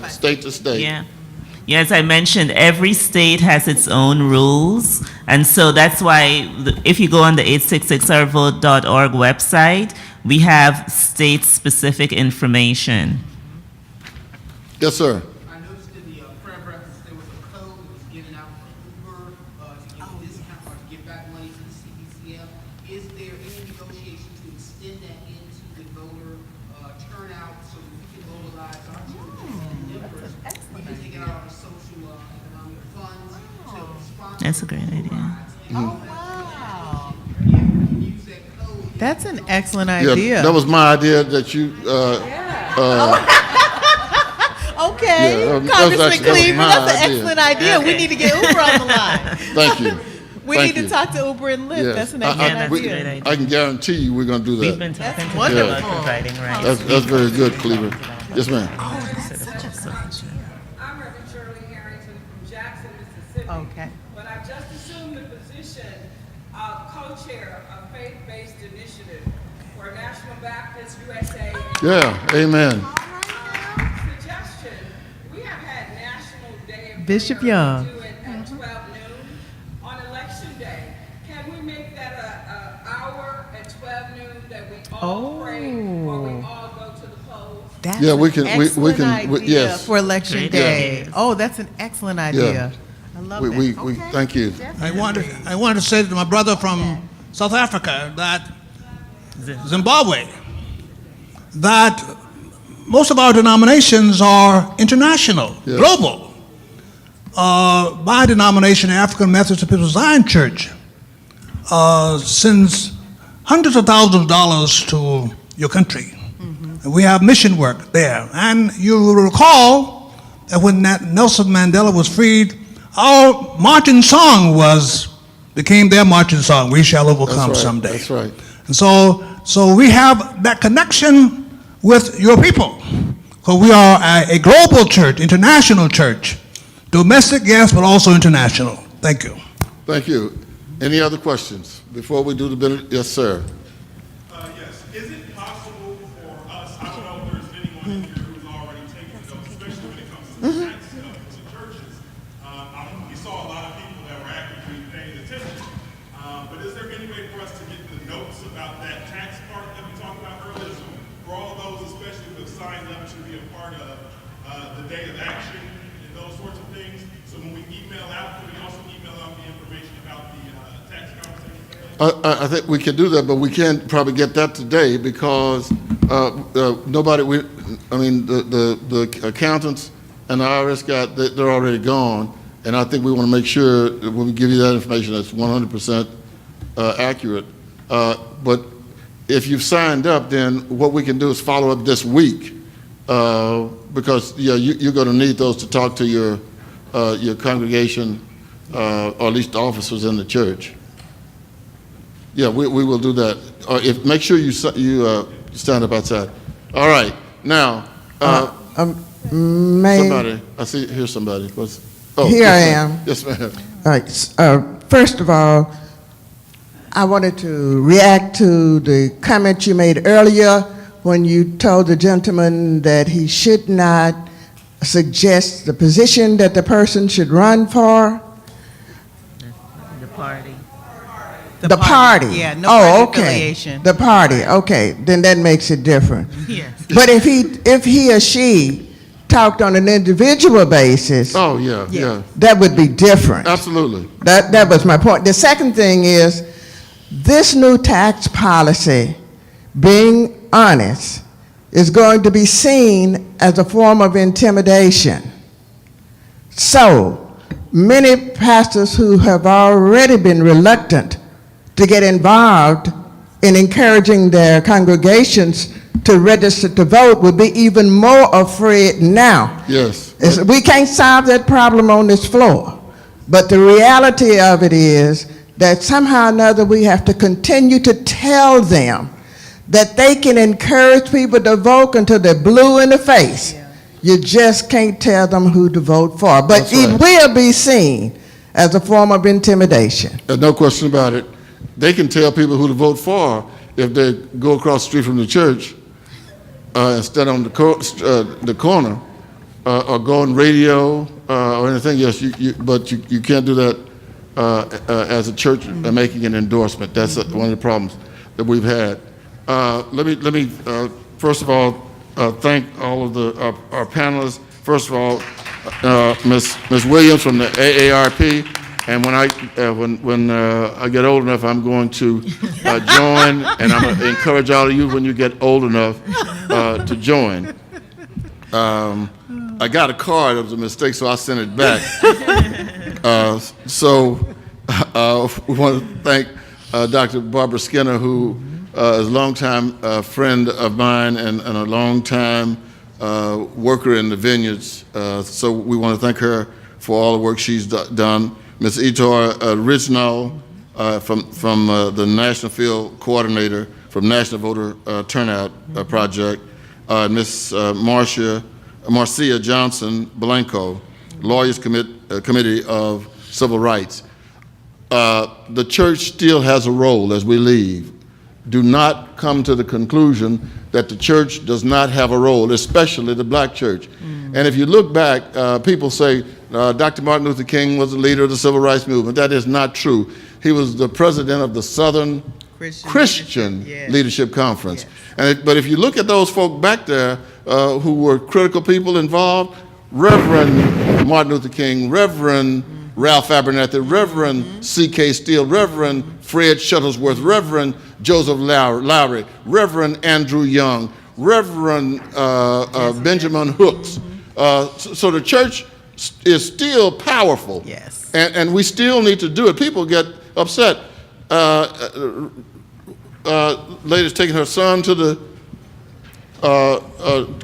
state to state. Yeah. Yeah, as I mentioned, every state has its own rules. And so that's why if you go on the 866ourvote.org website, we have state-specific information. Yes, sir. I noticed in the prayer breakfast there was a code that was given out for Uber to give a discount or to give back money to the CBCF. Is there any negotiation to extend that into the voter turnout so that we can mobilize our churches and members? We can take it out of the social economic funds to sponsor. That's a great idea. Oh, wow. That's an excellent idea. Yeah, that was my idea that you. Okay, Yeah, Congressman Cleaver, that's an idea. excellent idea. We need to get Uber on the line. Thank you. We Thank need you. to talk to Uber and Lyft. Yes. That's an excellent idea. I can guarantee you we're going to do that. We've been talking to wonderful. them about providing rights. That's very good, Cleaver. Yes, ma'am. I'm Reverend Shirley Harrington from Jackson, Mississippi. Okay. But I just assumed the position of co-chair of Faith-Based Initiative for National Baptist USA. Yeah, amen. Suggestion, we have had National Day of Bishop Prayer. Young. We do it at 12 noon on Election Day. Can we make that an hour at 12 noon that we all pray before we all go to the polls? That's Yeah, we an can- we excellent can- idea yes. for Election Great Day. idea. Oh, that's an excellent idea. I love that. We thank you. I wanted to say to my brother from South Africa that Zimbabwe, that most of our denominations are international, Yes. global. My denomination, African Methodist Episcopal Zion Church, since hundreds of thousands of dollars to your country. And we have mission work there. And you will recall that when Nelson Mandela was freed, our marching song became their marching song, We Shall Overcome Someday. That's right. And so we have that connection with your people. So we are a global church, international church. Domestic, yes, but also international. Thank you. Thank you. Any other questions before we do the business? Yes, sir. Yes. Is it possible for us, I don't know if there's anyone in here who's already taken notes, especially when it comes to the tax to churches. We saw a lot of people that were actively paying attention. But is there any way for us to get the notes about that tax part that we talked about earlier? So for all those, especially who have signed up to be a part of the day of action and those sorts of things. So when we email out, can we also email out the information about the tax conversation? I think we can do that, but we can't probably get that today because the accountants and the IRS they're already gone, and I think we want to make sure that when we give you that information that's 100% accurate. But if you've signed up, then what we can do is follow up this week because you're going to need those to talk to your congregation or at least the officers in the church. Yeah, we will do that. Make sure you stand up outside. All right. Now, somebody. I see. Here's somebody. Here I am. Yes, ma'am. All right. First of all, I wanted to react to the comment you made earlier when you told the gentleman that he should not suggest the position that the person should run for. The party. The party. Yeah, no party okay. affiliation. The party. Okay, then that makes it different. Yes. But if he or she talked on an individual basis, oh yeah, that would be different. Absolutely. That was my point. The second thing is this new tax policy, being honest, is going to be seen as a form of intimidation. So many pastors who have already been reluctant to get involved in encouraging their congregations to register to vote would be even more afraid now. Yes. We can't solve that problem on this floor. But the reality of it is that somehow or another we have to continue to tell them that they can encourage people to vote until they're blue in the face. Yeah. You just can't tell them who to vote for. But it will be seen as a form of intimidation. No question about it. They can tell people who to vote for if they go across the street from the church instead on the corner or go on radio or anything. Yes, but you can't do that as a church making an endorsement. That's one of the problems that we've had. Let me first of all thank all of our panelists. First of all, Ms. Williams from the AARP. And when I get old enough, I'm going to join, and I'm going to encourage all of you when you get old enough to join. I got a card. It was a mistake, so I sent it back. We want to thank Dr. Barbara Skinner, who is a longtime friend of mine and a longtime worker in the vineyards. So we want to thank her for all the work she's done. Ms. Itor Original from the National Field Coordinator from National Voter Turnout Project. Ms. Marcia Johnson Blanco, Lawyers Committee of Civil Rights. The church still has a role as we leave. Do not come to the conclusion that the church does not have a role, especially the black church. And if you look back, people say Dr. Martin Luther King was the leader of the civil rights movement. That is not true. He was the president of the Southern Christian Leadership Conference. Yes. But if you look at those folk back there who were critical people involved, Reverend Martin Luther King, Reverend Ralph Abernathy, Reverend C.K. Steele, Reverend Fred Shuttlesworth, Reverend Joseph Lowry, Reverend Andrew Young, Reverend Benjamin Hooks. So the church is still powerful. Yes. And we still need to do it. People get upset. lady's taking her son to the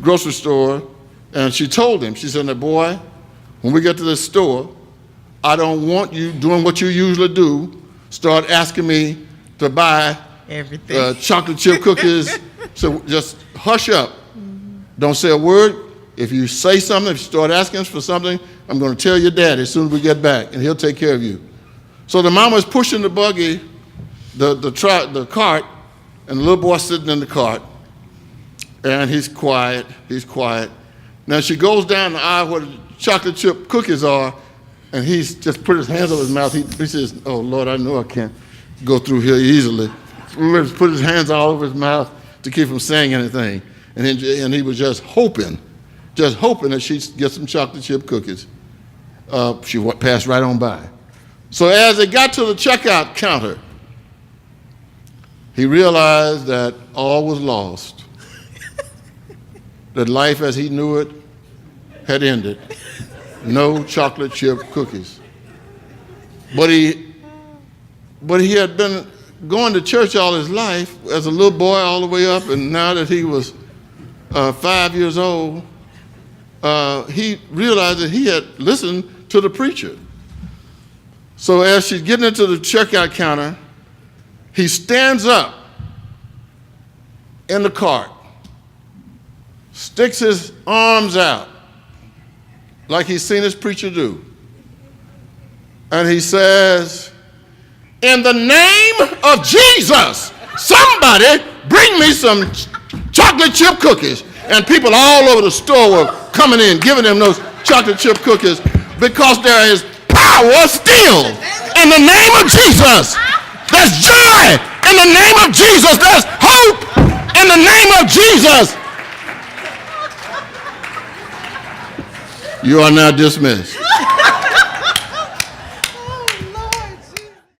grocery store, and she told him, she said, "Now, boy, when we get to this store, I don't want you doing what you usually do, start asking me to buy Everything. chocolate chip cookies. So just hush up. Don't say a word. If you say something, if you start asking us for something, I'm going to tell your daddy as soon as we get back, and he'll take care of you." So the mama is pushing the buggy, the cart, and the little boy sitting in the cart, and he's quiet. Now she goes down the aisle where the chocolate chip cookies are, and he's just put his hands over his mouth. He says, "Oh, Lord, I know I can't go through here easily." He put his hands all over his mouth to keep from saying anything. And he was just hoping that she'd get some chocolate chip cookies. She passed right on by. So as they got to the checkout counter, he realized that all was lost, that life as he knew it had ended. No chocolate chip cookies. But he had been going to church all his life as a little boy all the way up, and now that he was 5 years old, he realized that he had listened to the preacher. So as she's getting into the checkout counter, he stands up in the cart, sticks his arms out like he's seen his preacher do, and he says, "In the name of Jesus, somebody bring me some chocolate chip cookies." And people all over the store were coming in, giving them those chocolate chip cookies, because there is power still in the name of Jesus. There's joy in the name of Jesus. There's hope in the name of Jesus. You are now dismissed.